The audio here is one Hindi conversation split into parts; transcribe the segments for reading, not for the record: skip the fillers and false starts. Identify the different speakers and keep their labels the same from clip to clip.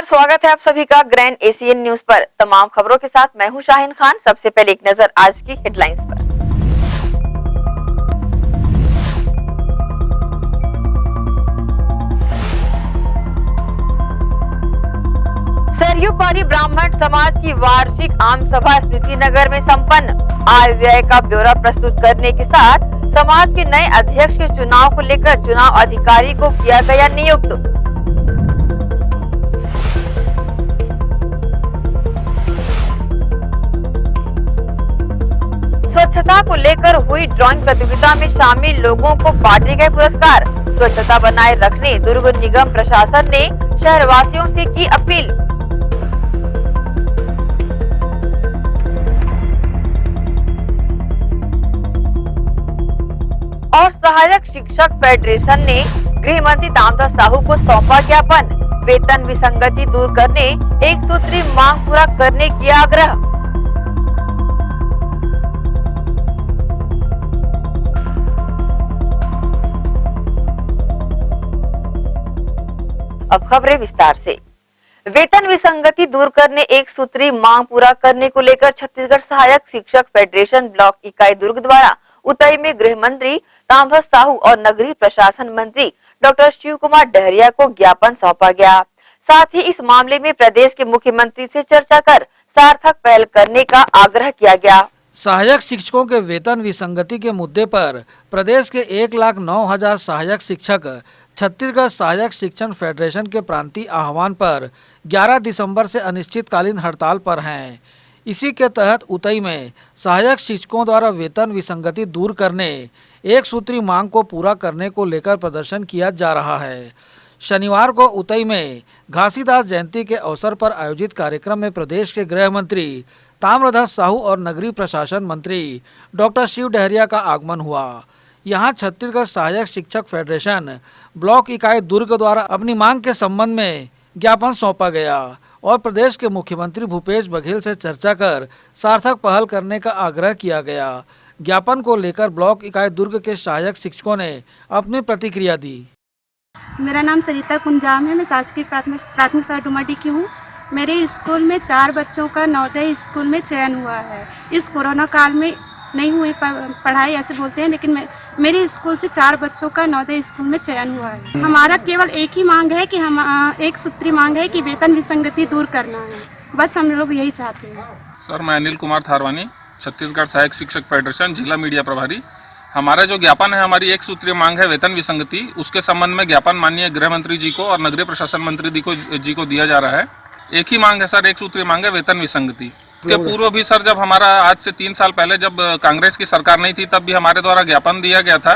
Speaker 1: स्वागत है आप सभी का ग्रैंड एशियन न्यूज पर। तमाम खबरों के साथ मैं हूं शाहीन खान। सबसे पहले एक नजर आज की हेडलाइंस पर। सरयू पारी ब्राह्मण समाज की वार्षिक आम सभा स्मृति नगर में संपन्न। आय व्यय का ब्यौरा प्रस्तुत करने के साथ समाज के नए अध्यक्ष के चुनाव को लेकर चुनाव अधिकारी को किया गया नियुक्त। स्वच्छता को लेकर हुई ड्राइंग प्रतियोगिता में शामिल लोगों को बांटे गए पुरस्कार। स्वच्छता बनाए रखने दुर्ग निगम प्रशासन ने शहरवासियों से की अपील। और सहायक शिक्षक फेडरेशन ने गृह मंत्री तामध्वज साहू को सौंपा ज्ञापन। वेतन विसंगति दूर करने एक सूत्री मांग पूरा करने की आग्रह। अब खबरें विस्तार से। वेतन विसंगति दूर करने एक सूत्री मांग पूरा करने को लेकर छत्तीसगढ़ सहायक शिक्षक फेडरेशन ब्लॉक इकाई दुर्ग द्वारा उतई में गृह मंत्री तामध्वज साहू और नगरीय प्रशासन मंत्री डॉक्टर शिव कुमार डहरिया को ज्ञापन सौंपा गया। साथ ही इस मामले में प्रदेश के मुख्यमंत्री से चर्चा कर सार्थक पहल करने का आग्रह किया गया।
Speaker 2: सहायक शिक्षकों के वेतन विसंगति के मुद्दे पर प्रदेश के 1,09,000 सहायक शिक्षक छत्तीसगढ़ सहायक शिक्षण फेडरेशन के प्रांतीय आह्वान पर 11 दिसंबर से अनिश्चितकालीन हड़ताल पर हैं। इसी के तहत उतई में सहायक शिक्षकों द्वारा वेतन विसंगति दूर करने एक सूत्री मांग को पूरा करने को लेकर प्रदर्शन किया जा रहा है। शनिवार को उतई में घासीदास जयंती के अवसर पर आयोजित कार्यक्रम में प्रदेश के गृह मंत्री ताम्रध्वज साहू और नगरीय प्रशासन मंत्री डॉक्टर शिव डहरिया का आगमन हुआ। यहाँ छत्तीसगढ़ सहायक शिक्षक फेडरेशन ब्लॉक इकाई दुर्ग द्वारा अपनी मांग के संबंध में ज्ञापन सौंपा गया और प्रदेश के मुख्यमंत्री भूपेश बघेल से चर्चा कर सार्थक पहल करने का आग्रह किया गया। ज्ञापन को लेकर ब्लॉक इकाई दुर्ग के सहायक शिक्षकों ने अपनी प्रतिक्रिया दी।
Speaker 3: मेरा नाम सरिता कुंजाम है। मैं शासकीय प्राथमिक शाला डुमरडी की हूँ। मेरे स्कूल में 4 बच्चों का नवोदय स्कूल में चयन हुआ है। इस कोरोना काल में नहीं हुई पढ़ाई ऐसे बोलते हैं, लेकिन मेरे स्कूल से 4 बच्चों का नवोदय स्कूल में चयन हुआ है। हमारा केवल एक ही मांग है कि हम एक सूत्री मांग है कि वेतन विसंगति दूर करना है। बस हम लोग यही चाहते हैं।
Speaker 4: सर, मैं अनिल कुमार थारवानी, छत्तीसगढ़ सहायक शिक्षक फेडरेशन जिला मीडिया प्रभारी। हमारा जो ज्ञापन है, हमारी एक सूत्रीय मांग है वेतन विसंगति। उसके संबंध में ज्ञापन माननीय गृह मंत्री जी को और नगरीय प्रशासन मंत्री जी को दिया जा रहा है। एक ही मांग है सर, एक सूत्रीय मांग है वेतन विसंगति। के पूर्व भी सर, जब हमारा आज से 3 साल पहले जब कांग्रेस की सरकार नहीं थी, तब भी हमारे द्वारा ज्ञापन दिया गया था।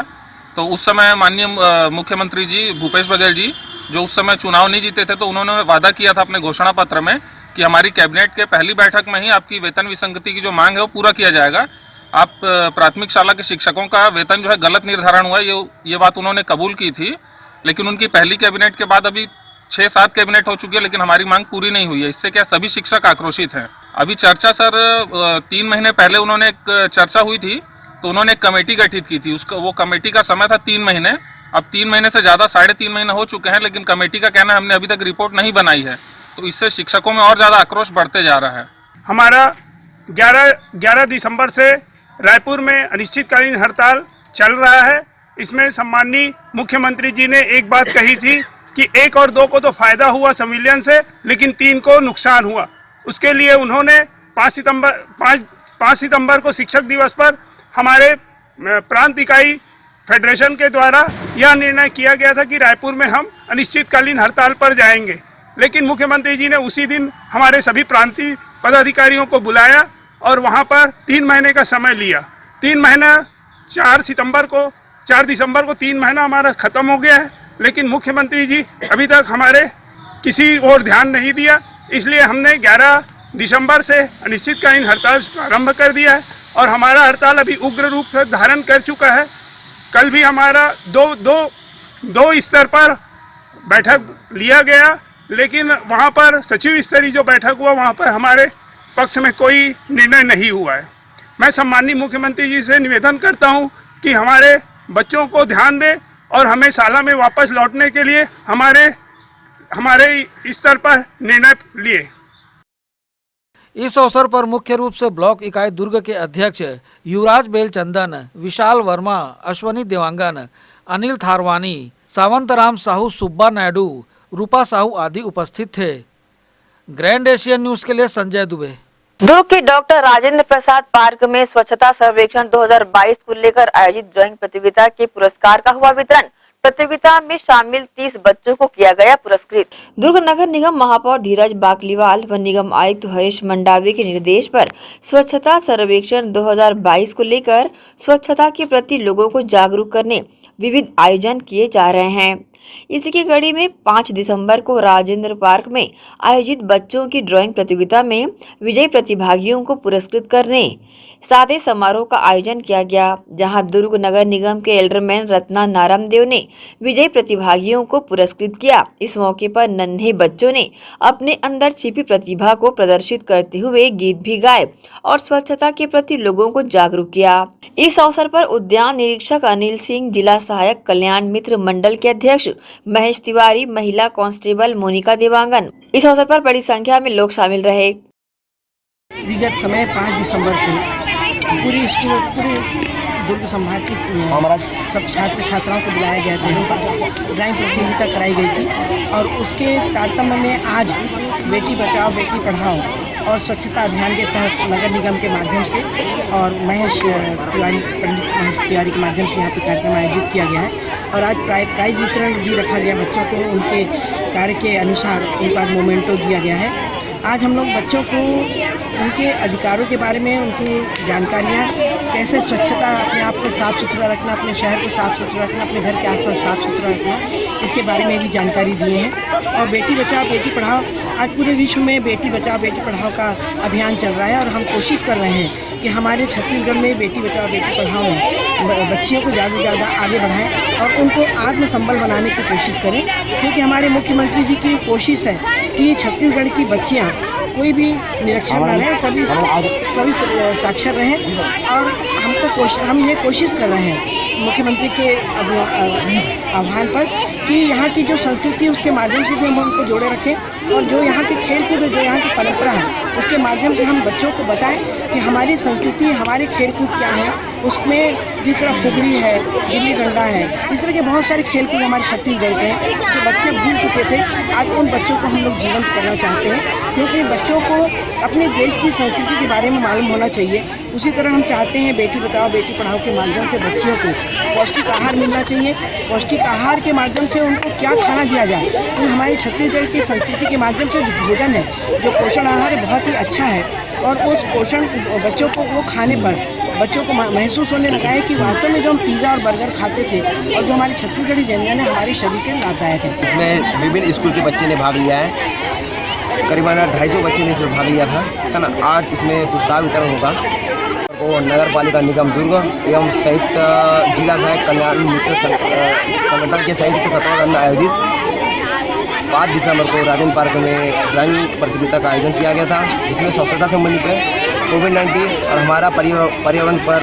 Speaker 4: तो उस समय माननीय मुख्यमंत्री जी भूपेश बघेल जी, जो उस समय चुनाव नहीं जीते थे, तो उन्होंने वादा किया था अपने घोषणा पत्र में कि हमारी कैबिनेट के पहली बैठक में ही आपकी वेतन विसंगति की जो मांग है वो पूरा किया जाएगा। आप प्राथमिक शाला के शिक्षकों का वेतन जो है गलत निर्धारण हुआ, ये बात उन्होंने कबूल की थी। लेकिन उनकी पहली कैबिनेट के बाद अभी 6-7 कैबिनेट हो चुकी है, लेकिन हमारी मांग पूरी नहीं हुई है। इससे क्या सभी शिक्षक आक्रोशित हैं। अभी चर्चा सर 3 महीने पहले उन्होंने एक चर्चा हुई थी, तो उन्होंने एक कमेटी गठित की थी। उसका वो कमेटी का समय था 3 महीने। अब 3 महीने से ज़्यादा 3.5 महीने हो चुके हैं, लेकिन कमेटी का कहना है हमने अभी तक रिपोर्ट नहीं बनाई है। तो इससे शिक्षकों में और ज़्यादा आक्रोश बढ़ते जा रहा है।
Speaker 5: हमारा 11 दिसंबर से रायपुर में अनिश्चितकालीन हड़ताल चल रहा है। इसमें सम्माननीय मुख्यमंत्री जी ने एक बात कही थी कि 1 और 2 को तो फायदा हुआ संविलियन से, लेकिन 3 को नुकसान हुआ। उसके लिए उन्होंने 5 सितंबर को शिक्षक दिवस पर हमारे प्रांत इकाई फेडरेशन के द्वारा यह निर्णय किया गया था कि रायपुर में हम अनिश्चितकालीन हड़ताल पर जाएंगे। लेकिन मुख्यमंत्री जी ने उसी दिन हमारे सभी प्रांतीय पदाधिकारियों को बुलाया और वहां पर 3 महीने का समय लिया। 3 महीना 4 दिसंबर को 3 महीना हमारा ख़त्म हो गया है, लेकिन मुख्यमंत्री जी अभी तक हमारे किसी और ध्यान नहीं दिया। इसलिए हमने 11 दिसंबर से अनिश्चितकालीन हड़ताल प्रारंभ कर दिया है और हमारा हड़ताल अभी उग्र रूप से धारण कर चुका है। कल भी हमारा दो स्तर पर बैठक लिया गया, लेकिन वहाँ पर सचिव स्तरीय जो बैठक हुआ, वहाँ पर हमारे पक्ष में कोई निर्णय नहीं हुआ है। मैं सम्माननीय मुख्यमंत्री जी से निवेदन करता हूँ कि हमारे बच्चों को ध्यान दें और हमें शाला में वापस लौटने के लिए हमारे हमारे स्तर पर निर्णय लिए।
Speaker 2: इस अवसर पर मुख्य रूप से ब्लॉक इकाई दुर्ग के अध्यक्ष युवराज बेलचंदन, विशाल वर्मा, अश्वनी देवांगन, अनिल थारवानी, सावंतराम साहू, सुब्बा नायडू, रूपा साहू आदि उपस्थित थे। ग्रैंड एशियन न्यूज के लिए संजय दुबे।
Speaker 1: दुर्ग के डॉक्टर राजेंद्र प्रसाद पार्क में स्वच्छता सर्वेक्षण 2022 को लेकर आयोजित ड्राइंग प्रतियोगिता के पुरस्कार का हुआ वितरण। प्रतियोगिता में शामिल 30 बच्चों को किया गया पुरस्कृत। दुर्ग नगर निगम महापौर धीरज बाकलीवाल व निगम आयुक्त हरीश मंडावी के निर्देश पर स्वच्छता सर्वेक्षण 2022 को लेकर स्वच्छता के प्रति लोगों को जागरूक करने विविध आयोजन किए जा रहे हैं। इसी की कड़ी में 5 दिसंबर को राजेंद्र पार्क में आयोजित बच्चों की ड्राइंग प्रतियोगिता में विजयी प्रतिभागियों को पुरस्कृत करने साथ ही समारोह का आयोजन किया गया, जहां दुर्ग नगर निगम के एल्डरमैन रत्ना नारामदेव ने विजयी प्रतिभागियों को पुरस्कृत किया। इस मौके पर नन्हे बच्चों ने अपने अंदर छिपी प्रतिभा को प्रदर्शित करते हुए गीत भी गाए और स्वच्छता के प्रति लोगों को जागरूक किया। इस अवसर पर उद्यान निरीक्षक अनिल सिंह, जिला सहायक कल्याण मित्र मंडल के अध्यक्ष महेश तिवारी, महिला कांस्टेबल मोनिका देवांगन, इस अवसर पर बड़ी संख्या में लोग शामिल रहे।
Speaker 6: विगत समय 5 दिसंबर से पूरी दुर्ग संभाग की सब छात्र छात्राओं को बुलाया गया था, ड्राइंग प्रतियोगिता कराई गई थी और उसके तारतम्य में आज बेटी बचाओ बेटी पढ़ाओ और स्वच्छता अभियान के तहत नगर निगम के माध्यम से और पंडित महेश तिवारी के माध्यम से यहाँ पे कार्यक्रम आयोजित किया गया है और आज प्राइज वितरण भी रखा गया। बच्चों को उनके कार्य के अनुसार उनका मोमेंटो दिया गया है। आज हम लोग बच्चों को उनके अधिकारों के बारे में उनकी जानकारियाँ, कैसे स्वच्छता अपने आप को साफ़ सुथरा रखना, अपने शहर को साफ़ सुथरा रखना, अपने घर के आसपास साफ़ सुथरा रखना, इसके बारे में भी जानकारी दिए हैं। और बेटी बचाओ बेटी पढ़ाओ, आज पूरे विश्व में बेटी बचाओ बेटी पढ़ाओ का अभियान चल रहा है और हम कोशिश कर रहे हैं कि हमारे छत्तीसगढ़ में बेटी बचाओ बेटी पढ़ाओ में बच्चियों को ज़्यादा से ज़्यादा आगे बढ़ाएं और उनको आत्मसंबल बनाने की कोशिश करें, क्योंकि हमारे मुख्यमंत्री जी की कोशिश है कि छत्तीसगढ़ की बच्चियाँ कोई भी निरक्षर न रहें, सभी साक्षर रहें और हम ये कोशिश कर रहे हैं मुख्यमंत्री के आह्वान पर कि यहाँ की जो संस्कृति उसके माध्यम से भी हम उनको जोड़े रखें और जो यहाँ के खेल कूद, जो यहाँ की परंपरा है उसके माध्यम से हम बच्चों को बताएं कि हमारी संस्कृति, हमारे खेल कूद क्या है। उसमें जिस तरह फुगड़ी है, गिल्ली डंडा है, इस तरह के बहुत सारे खेल कूद हमारे छत्तीसगढ़ के हैं जो बच्चे भूल चुके थे। आज उन बच्चों को हम लोग जीवंत करना चाहते हैं, क्योंकि बच्चों को अपने देश की संस्कृति के बारे में मालूम होना चाहिए। उसी तरह हम चाहते हैं बेटी बचाओ बेटी पढ़ाओ के माध्यम से बच्चियों को पौष्टिक आहार मिलना चाहिए। पौष्टिक आहार के माध्यम से उनको क्या खाना दिया जाए, तो हमारी छत्तीसगढ़ की संस्कृति के माध्यम से जो भोजन है, जो पोषण आहार है, बहुत ही अच्छा है और उस पोषण बच्चों को वो खाने पर बच्चों को महसूस होने लगा है कि वास्तव में जो हम पिज़्ज़ा और बर्गर खाते थे और जो हमारी छत्तीसगढ़ी व्यंजन है हमारे शरीर के लाभदायक है।
Speaker 7: इसमें विभिन्न स्कूल के बच्चे ने भाग लिया है, करीबन 250 बच्चे ने इसमें भाग लिया था, है ना। आज इसमें पुरस्कार वितरण होगा और नगर पालिका निगम दुर्ग एवं संयुक्त जिला सहायक कल्याण मित्र संगठन के संयुक्त तत्वावधान में आयोजित 5 दिसंबर को राजेंद्र पार्क में ड्राइंग प्रतियोगिता का आयोजन किया गया था, जिसमें स्वच्छता संबंधित है, कोविड-19 और हमारा पर्यावरण पर।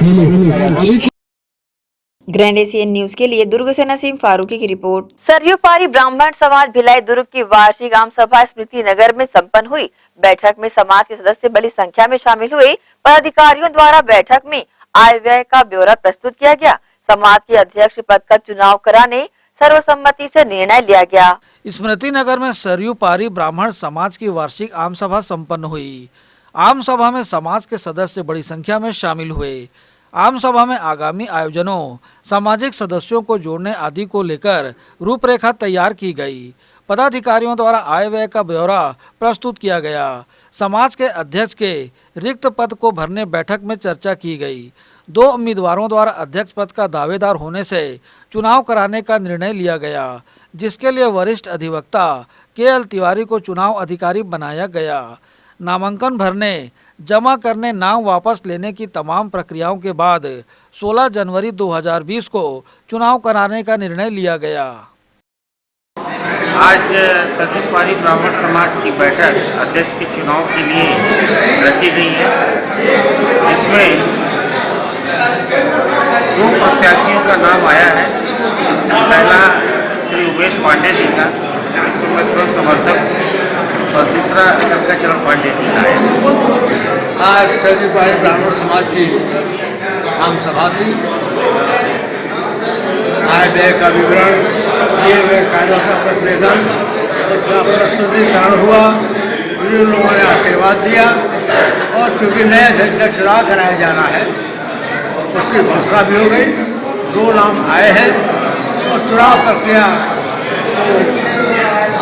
Speaker 1: ग्रैंड एशियन न्यूज के लिए दुर्ग से नसीम फारूकी की रिपोर्ट। सरयू पारी ब्राह्मण समाज भिलाई दुर्ग की वार्षिक आम सभा स्मृति नगर में संपन्न हुई। बैठक में समाज के सदस्य बड़ी संख्या में शामिल हुए। पदाधिकारियों द्वारा बैठक में आय व्यय का ब्यौरा प्रस्तुत किया गया। समाज के अध्यक्ष पद का चुनाव कराने सर्वसम्मति से निर्णय लिया गया।
Speaker 2: स्मृति नगर में सरयू पारी ब्राह्मण समाज की वार्षिक आम सभा संपन्न हुई। आम सभा में समाज के सदस्य बड़ी संख्या में शामिल हुए। आम सभा में आगामी आयोजनों, सामाजिक सदस्यों को जोड़ने आदि को लेकर रूपरेखा तैयार की गई। पदाधिकारियों द्वारा आय व्यय का ब्यौरा प्रस्तुत किया गया। समाज के अध्यक्ष के रिक्त पद को भरने बैठक में चर्चा की गई। 2 उम्मीदवारों द्वारा अध्यक्ष पद का दावेदार होने से चुनाव कराने का निर्णय लिया गया, जिसके लिए वरिष्ठ अधिवक्ता KL तिवारी को चुनाव अधिकारी बनाया गया। नामांकन भरने, जमा करने, नाम वापस लेने की तमाम प्रक्रियाओं के बाद 16 जनवरी 2020 को चुनाव कराने का निर्णय लिया गया।
Speaker 8: आज सरयू पारी ब्राह्मण समाज की बैठक अध्यक्ष के चुनाव के लिए रखी गई है, जिसमें 2 प्रत्याशियों का नाम आया है। पहला श्री उमेश पांडे जी का, मैं स्वयं समर्थक और तीसरा शंकरचरण पांडे जी का है।
Speaker 9: आज सरयू पारी ब्राह्मण समाज की आम सभा थी। आय व्यय का विवरण, किए हुए कार्यों का प्रतिवेदन, उसका प्रस्तुतिकरण हुआ, विभिन्न लोगों ने आशीर्वाद दिया और चूँकि नए अध्यक्ष का चुनाव कराया जाना है उसकी घोषणा भी हो गई। 2 नाम आए हैं और चुनाव प्रक्रिया को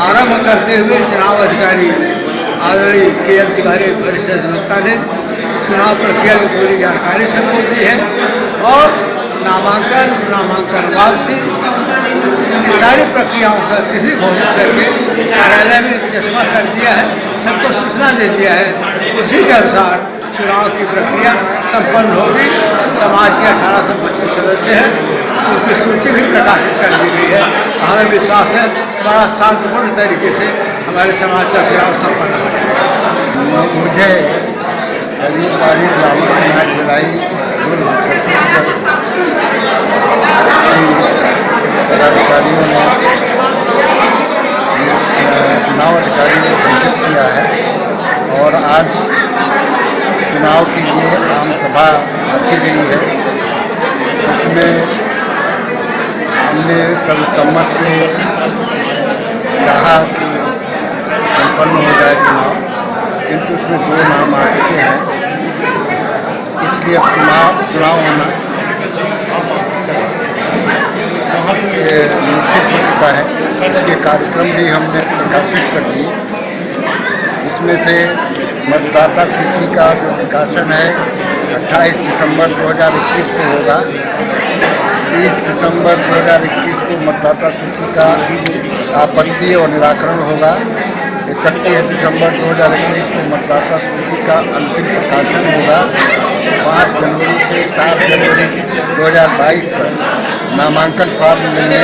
Speaker 9: आरंभ करते हुए चुनाव अधिकारी आदरणीय के.एल. तिवारी वरिष्ठ अधिवक्ता ने चुनाव प्रक्रिया की पूरी जानकारी सबको दी है और नामांकन वापसी की सारी प्रक्रियाओं का तिथि घोषित करके कार्यालय में चश्मा कर दिया है, सबको सूचना दे दिया है। उसी के अनुसार चुनाव की प्रक्रिया संपन्न होगी। समाज के 1825 सदस्य हैं, उनकी सूची भी प्रकाशित कर दी गई है। हमें विश्वास है बड़ा शांतिपूर्ण तरीके से हमारे समाज का चुनाव संपन्न हो जाएगा।
Speaker 10: मुझे सरयू पारी ब्राह्मण समाज भिलाई पदाधिकारियों ने चुनाव अधिकारी ने घोषित किया है और आज चुनाव के लिए आम सभा रखी गई है। इसमें हमने सर्वसम्मत से चाहा कि संपन्न हो जाए चुनाव, किंतु उसमें 2 नाम आ चुके हैं, इसलिए अब चुनाव होना निश्चित हो चुका है। इसके कार्यक्रम भी हमने प्रकाशित कर दिए, जिसमें से मतदाता सूची का जो प्रकाशन है 28 दिसंबर 2021 को होगा। 30 दिसंबर 2021 को मतदाता सूची का आपत्ति और निराकरण होगा। 31 दिसंबर 2021 को मतदाता सूची का अंतिम प्रकाशन होगा। 5 जनवरी से 7 जनवरी 2022 तक नामांकन फॉर्म मिलने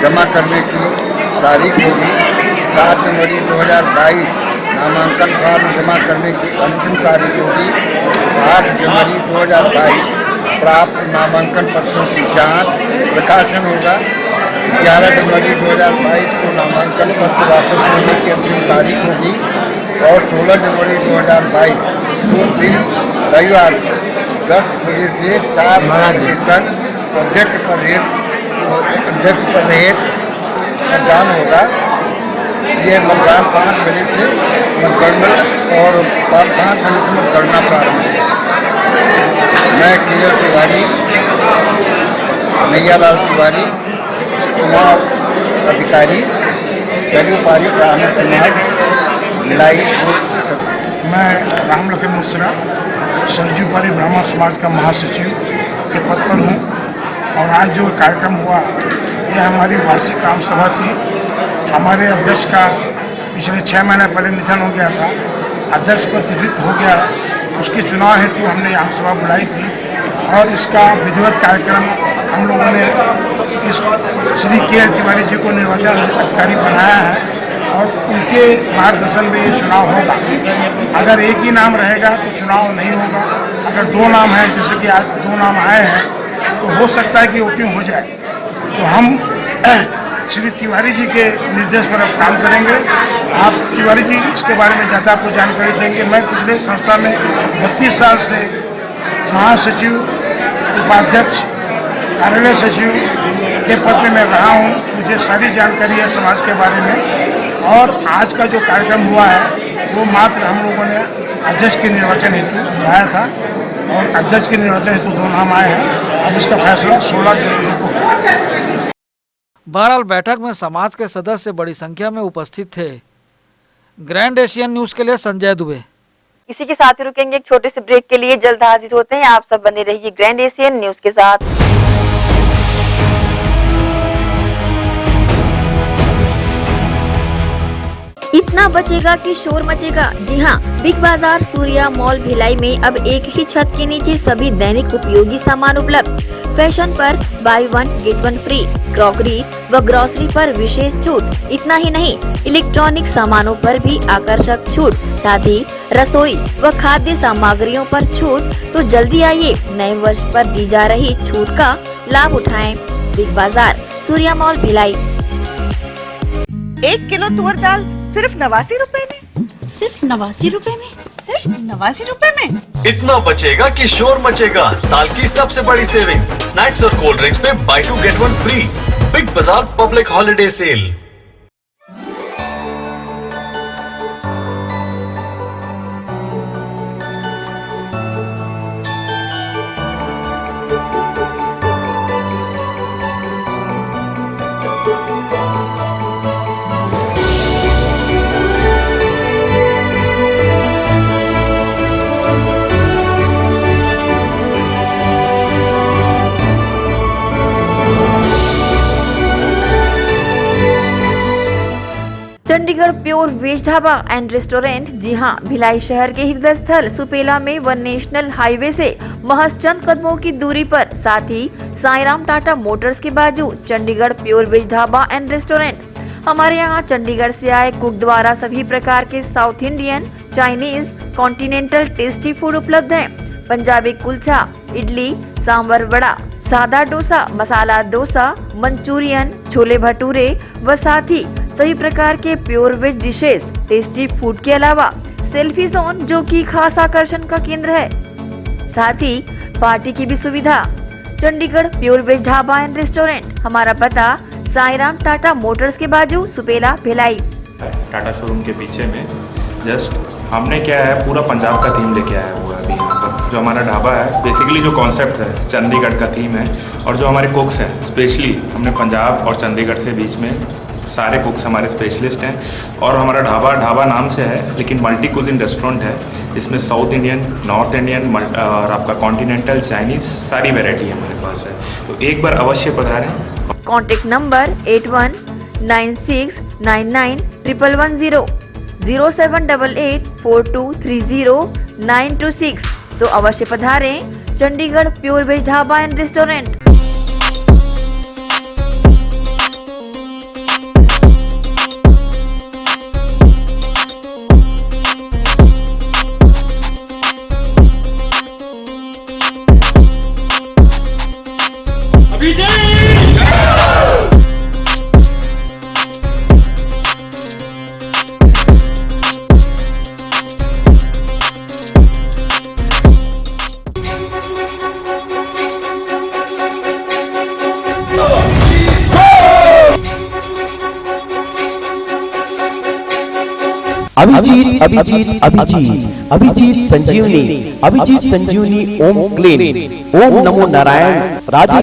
Speaker 10: जमा करने की तारीख होगी। 7 जनवरी 2022 नामांकन फॉर्म जमा करने की अंतिम तारीख होगी। 8 जनवरी 2022 प्राप्त नामांकन पत्रों की जांच प्रकाशन होगा। 11 जनवरी 2022 को नामांकन पत्र वापस लेने की अंतिम तारीख होगी और 16 जनवरी 2022 को दिन रविवार को 10 बजे से 4 बजे तक अध्यक्ष पद हेतु मतदान होगा। ये मतदान 5 बजे से मतगणना और 5 बजे से मतगणना प्रारंभ होगी। मैं के.एल. तिवारी, कन्हैयालाल तिवारी, चुनाव अधिकारी, सरयू पारी ब्राह्मण समाज भिलाई।
Speaker 11: मैं राम लखन मिश्रा सरयू पारी ब्राह्मण समाज का महासचिव के पद पर हूँ और आज जो कार्यक्रम हुआ यह हमारी वार्षिक आम सभा थी। हमारे अध्यक्ष का पिछले 6 महीने पहले निधन हो गया था, अध्यक्ष प्रतिनिधित्व हो गया, उसके चुनाव हेतु हमने आम सभा बुलाई थी और इसका विधिवत कार्यक्रम हम लोगों ने श्री के.एल. तिवारी जी को निर्वाचन अधिकारी बनाया है और उनके मार्गदर्शन में ये चुनाव होगा। अगर एक ही नाम रहेगा तो चुनाव नहीं होगा। अगर 2 नाम हैं, जैसे कि आज 2 नाम आए हैं, तो हो सकता है कि वोटिंग हो जाए। तो हम श्री तिवारी जी के निर्देश पर अब काम करेंगे। आप तिवारी जी इसके बारे में ज़्यादा आपको जानकारी देंगे। मैं पिछले संस्था में 32 साल से महासचिव, उपाध्यक्ष, कार्यालय सचिव के पद में मैं रहा हूँ। मुझे सारी जानकारी है समाज के बारे में और आज का जो कार्यक्रम हुआ है वो मात्र हम लोगों ने अध्यक्ष के निर्वाचन हेतु बुलाया था और अध्यक्ष के निर्वाचन हेतु 2 नाम आए हैं। अब इसका फैसला 16 जनवरी को होगा।
Speaker 2: बहरहाल बैठक में समाज के सदस्य बड़ी संख्या में उपस्थित थे। ग्रैंड एशियन न्यूज के लिए संजय दुबे।
Speaker 1: इसी के साथ ही रुकेंगे एक छोटे से ब्रेक के लिए। जल्द हाजिर होते हैं, आप सब बने रहिए ग्रैंड एशियन न्यूज के साथ। इतना बचेगा कि शोर मचेगा। जी हाँ, बिग बाजार सूर्या मॉल भिलाई में अब एक ही छत के नीचे सभी दैनिक उपयोगी सामान उपलब्ध। फैशन पर बाय 1 गेट 1 फ्री, क्रॉकरी व ग्रोसरी पर विशेष छूट। इतना ही नहीं, इलेक्ट्रॉनिक सामानों पर भी आकर्षक छूट, साथ ही रसोई व खाद्य सामग्रियों पर छूट। तो जल्दी आइए, नए वर्ष पर दी जा रही छूट का लाभ उठाएं। बिग बाजार सूर्या मॉल भिलाई।
Speaker 12: 1 किलो तुअर दाल सिर्फ 89 रुपए में।
Speaker 13: सिर्फ 89 रुपए में?
Speaker 12: सिर्फ 89 रुपए में।
Speaker 14: इतना बचेगा कि शोर मचेगा। साल की सबसे बड़ी सेविंग्स स्नैक्स और कोल्ड ड्रिंक्स पे buy 2 get 1 free. Big Bazaar public holiday sale.
Speaker 1: Chandigarh pure veg dhaba and restaurant, जी हां, भिलाई शहर के हृदय स्थल सुपेला में वन नेशनल हाईवे से महज चंद कदमों की दूरी पर, साथ ही साईराम टाटा मोटर्स के बाजू Chandigarh pure veg dhaba and restaurant. हमारे यहाँ चंडीगढ़ से आए कुक द्वारा सभी प्रकार के south Indian, Chinese, continental tasty food उपलब्ध है। पंजाबी कुलचा, इडली, सांभर वड़ा, सादा डोसा, मसाला डोसा, मंचूरियन, छोले भटूरे व साथ ही सभी प्रकार के pure veg dishes, tasty food के अलावा सेल्फी जोन जो कि खास आकर्षण का केंद्र है, साथ ही पार्टी की भी सुविधा। Chandigarh pure veg dhaba and restaurant, हमारा पता साईराम टाटा मोटर्स के बाजू सुपेला भिलाई।
Speaker 15: टाटा शोरूम के पीछे में जस्ट हमने क्या है पूरा पंजाब का थीम लेके आया हुआ है अभी यहाँ पर। जो हमारा ढाबा है बेसिकली जो कॉन्सेप्ट है चंडीगढ़ का थीम है, और जो हमारे कुक्स हैं स्पेशली हमने पंजाब और चंडीगढ़ से बीच में सारे कुक्स हमारे स्पेशलिस्ट हैं। और हमारा ढाबा नाम से है लेकिन मल्टी कुजिन रेस्टोरेंट है। इसमें साउथ इंडियन, नॉर्थ इंडियन और आपका कॉन्टिनेंटल, चाइनीज़ सारी वैरायटी हमारे पास है, तो एक बार अवश्य पधारें।
Speaker 1: कॉन्टेक्ट नंबर 8196991110, 07884230 तो अवश्य पधारें Chandigarh pure veg dhaba and restaurant.
Speaker 16: Abhijeet Abhijeet Abhijeet Abhijeet Sanjeevani ओम क्लेम ओम नमो नारायण राधे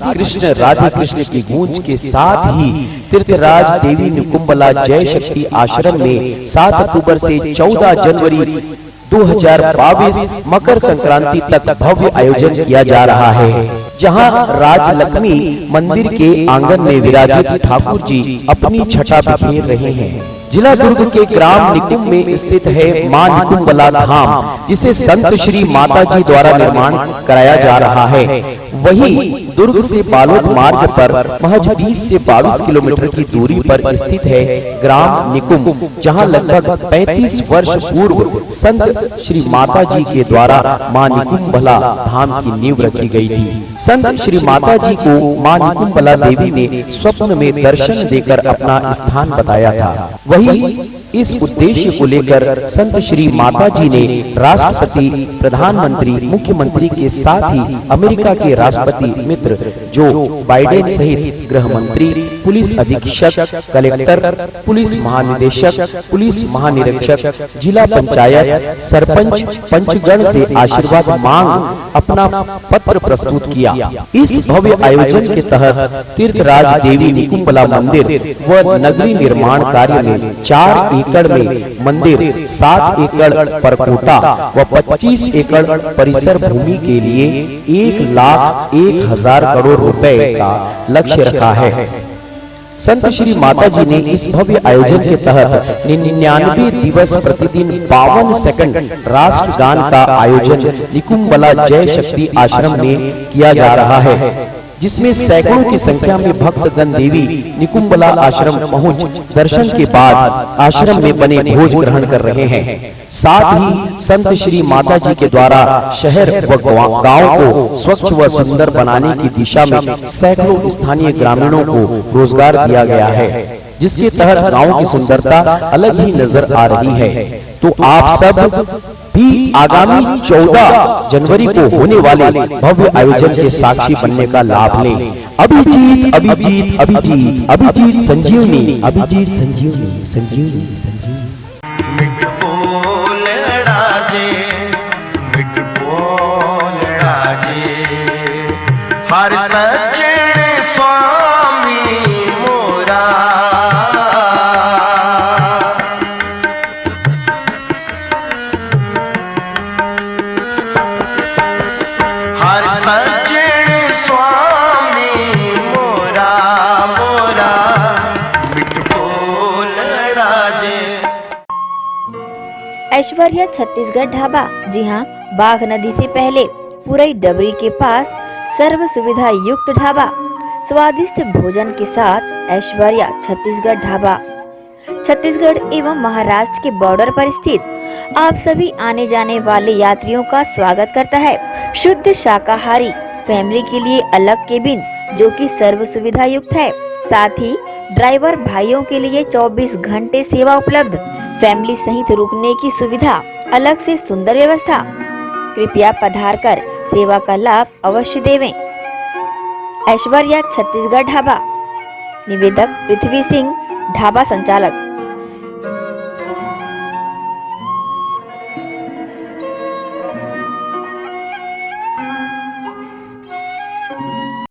Speaker 16: कृष्ण की गूंज के साथ ही तीर्थराज देवी निकुंबला जय शक्ति आश्रम में 7 अक्टूबर से 14 जनवरी 2022 मकर संक्रांति तक भव्य आयोजन किया जा रहा है, जहां राजलक्ष्मी मंदिर के आंगन में विराजित ठाकुर जी अपनी छटा बिखेर रहे हैं। जिला दुर्ग के ग्राम निकुंभ में स्थित है मां निकुंबला धाम, जिसे संत श्री माता जी द्वारा निर्माण कराया जा रहा है। वहीं दुर्ग से बालोद मार्ग पर महज 20 से 22 किलोमीटर की दूरी पर स्थित है ग्राम निकुंभ, जहां लगभग 35 वर्ष पूर्व संत श्री माता जी के द्वारा मां निकुंबला धाम की नींव रखी गई थी। संत श्री माता जी को मां निकुंबला देवी ने स्वप्न में दर्शन देकर अपना स्थान बताया था। वही इस उद्देश्य को लेकर संत श्री माता जी ने राष्ट्रपति, प्रधानमंत्री, मुख्यमंत्री के साथ ही अमेरिका के राष्ट्रपति मित्र जो बाइडेन सहित गृह मंत्री, पुलिस अधीक्षक, कलेक्टर, पुलिस महानिदेशक, पुलिस महानिरीक्षक, जिला पंचायत, सरपंच, पंचगण से आशीर्वाद मांग अपना पत्र प्रस्तुत किया। इस भव्य आयोजन के तहत तीर्थराज देवी निकुंबला मंदिर व नगरी निर्माण कार्य में 4 एकड़ में मंदिर, 7 एकड़ परकोटा व 25 एकड़ परिसर भूमि के लिए 1,01,000 करोड़ रुपए का लक्ष्य रखा है। संत श्री माता जी ने इस भव्य आयोजन के तहत 99 दिवस प्रतिदिन 52 सेकंड राष्ट्रगान का आयोजन निकुंबला जय शक्ति आश्रम में किया जा रहा है, जिसमें सैकड़ों की संख्या में भक्तगण देवी निकुंबला आश्रम पहुंच दर्शन के बाद आश्रम में बने भोज ग्रहण कर रहे हैं। साथ ही संत श्री माता जी के द्वारा शहर व गांव को स्वच्छ व सुंदर बनाने की दिशा में सैकड़ों स्थानीय ग्रामीणों को रोजगार दिया गया है। जिसके तहत गांव की सुंदरता अलग ही नजर आ रही है। तो आप सब भी आगामी 14 जनवरी को होने वाले भव्य आयोजन के साक्षी बनने का लाभ लें। अभिजीत अभिजीत अभिजीत अभिजीत संजीवनी अभिजीत संजीवनी संजीवनी संजीवनी।
Speaker 13: हर सज्जन स्वामी मोरा हर सज्जन स्वामी मोरा मोरा मिठ बोल राजे।
Speaker 17: ऐश्वर्या छत्तीसगढ़ ढाबा। जी हाँ, बाघ नदी से पहले पुरई डबरी के पास सर्व सुविधा युक्त ढाबा, स्वादिष्ट भोजन के साथ ऐश्वर्या छत्तीसगढ़ ढाबा छत्तीसगढ़ एवं महाराष्ट्र के बॉर्डर पर स्थित आप सभी आने जाने वाले यात्रियों का स्वागत करता है। शुद्ध शाकाहारी फैमिली के लिए अलग केबिन जो कि सर्व सुविधा युक्त है। साथ ही ड्राइवर भाइयों के लिए 24 घंटे सेवा उपलब्ध, फैमिली सहित रुकने की सुविधा, अलग से सुंदर व्यवस्था। कृपया पधार कर सेवा का लाभ अवश्य देवें। ऐश्वर्या छत्तीसगढ़ ढाबा। निवेदक पृथ्वी सिंह, ढाबा संचालक।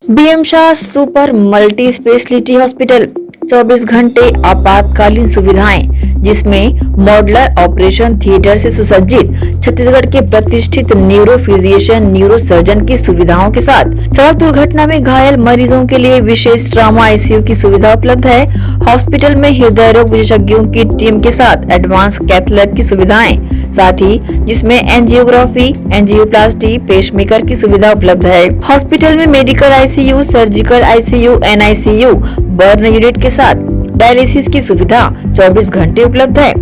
Speaker 17: BM Shah super multi speciality hospital, 24 घंटे आपातकालीन सुविधाएं, जिसमें मॉडुलर ऑपरेशन थिएटर से सुसज्जित छत्तीसगढ़ के प्रतिष्ठित न्यूरो फिजिशियन न्यूरो सर्जन की सुविधाओं के साथ सड़क दुर्घटना में घायल मरीजों के लिए विशेष ट्रॉमा आईसीयू की सुविधा उपलब्ध है। हॉस्पिटल में हृदय रोग विशेषज्ञों की टीम के साथ एडवांस कैथ लैब की सुविधाएं, साथ ही जिसमें एंजियोग्राफी, एंजियोप्लास्टी, पेसमेकर की सुविधा उपलब्ध है। हॉस्पिटल में medical ICU, surgical ICU, NICU, burn unit के साथ डायलिसिस की सुविधा 24 घंटे उपलब्ध है।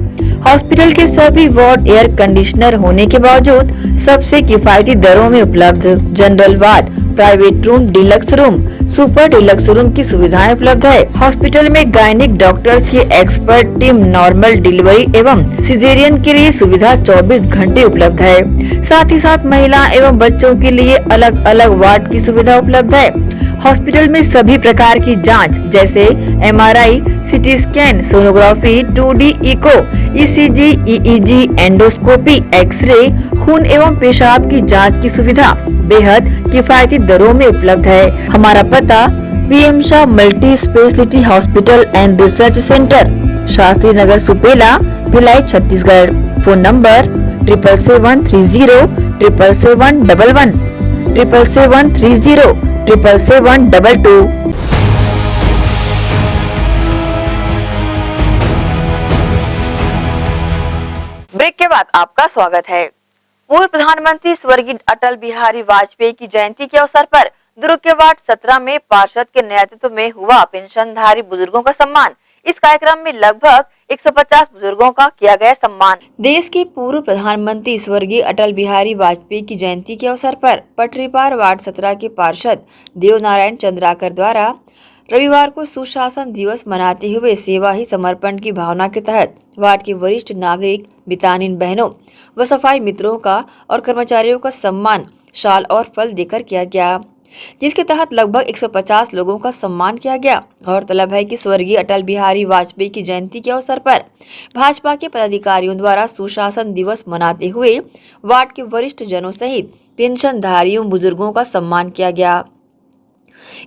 Speaker 17: हॉस्पिटल के सभी वार्ड एयर कंडीशनर होने के बावजूद सबसे किफायती दरों में उपलब्ध। General ward, private room, deluxe room, super deluxe room की सुविधाएं उपलब्ध है। हॉस्पिटल में गायनिक डॉक्टर्स की एक्सपर्ट टीम नॉर्मल डिलीवरी एवं सिजेरियन के लिए सुविधा 24 घंटे उपलब्ध है। साथ ही साथ महिला एवं बच्चों के लिए अलग अलग वार्ड की सुविधा उपलब्ध है। हॉस्पिटल में सभी प्रकार की जांच जैसे MRI, CT scan, sonography, 2D echo, ECG, EEG, endoscopy, x ray, खून एवं पेशाब की जांच की सुविधा बेहद किफायती दरों में उपलब्ध है। हमारा पता BM Shah multi speciality hospital and research centre, Shastri Nagar, Supela, Bhilai, Chhattisgarh. Phone number 77730 77711 77730 77722।
Speaker 1: Break के बाद आपका स्वागत है। पूर्व प्रधानमंत्री स्वर्गीय अटल बिहारी वाजपेयी की जयंती के अवसर पर दुर्ग के वार्ड 17 में पार्षद के नेतृत्व में हुआ पेंशनधारी बुजुर्गों का सम्मान। इस कार्यक्रम में लगभग 150 बुजुर्गों का किया गया सम्मान। देश के पूर्व प्रधानमंत्री स्वर्गीय अटल बिहारी वाजपेयी की जयंती के अवसर पर पटरी पार वार्ड 17 के पार्षद देवनारायण चंद्राकर द्वारा रविवार को सुशासन दिवस मनाते हुए सेवा ही समर्पण की भावना के तहत वार्ड के वरिष्ठ नागरिक, मितानिन बहनों व सफाई मित्रों का और कर्मचारियों का सम्मान शाल और फल देकर किया गया, जिसके तहत लगभग 150 लोगों का सम्मान किया गया। गौरतलब है कि स्वर्गीय अटल बिहारी वाजपेयी की जयंती के अवसर पर भाजपा के पदाधिकारियों द्वारा सुशासन दिवस मनाते हुए वार्ड के वरिष्ठ जनों सहित पेंशनधारियों बुजुर्गों का सम्मान किया गया।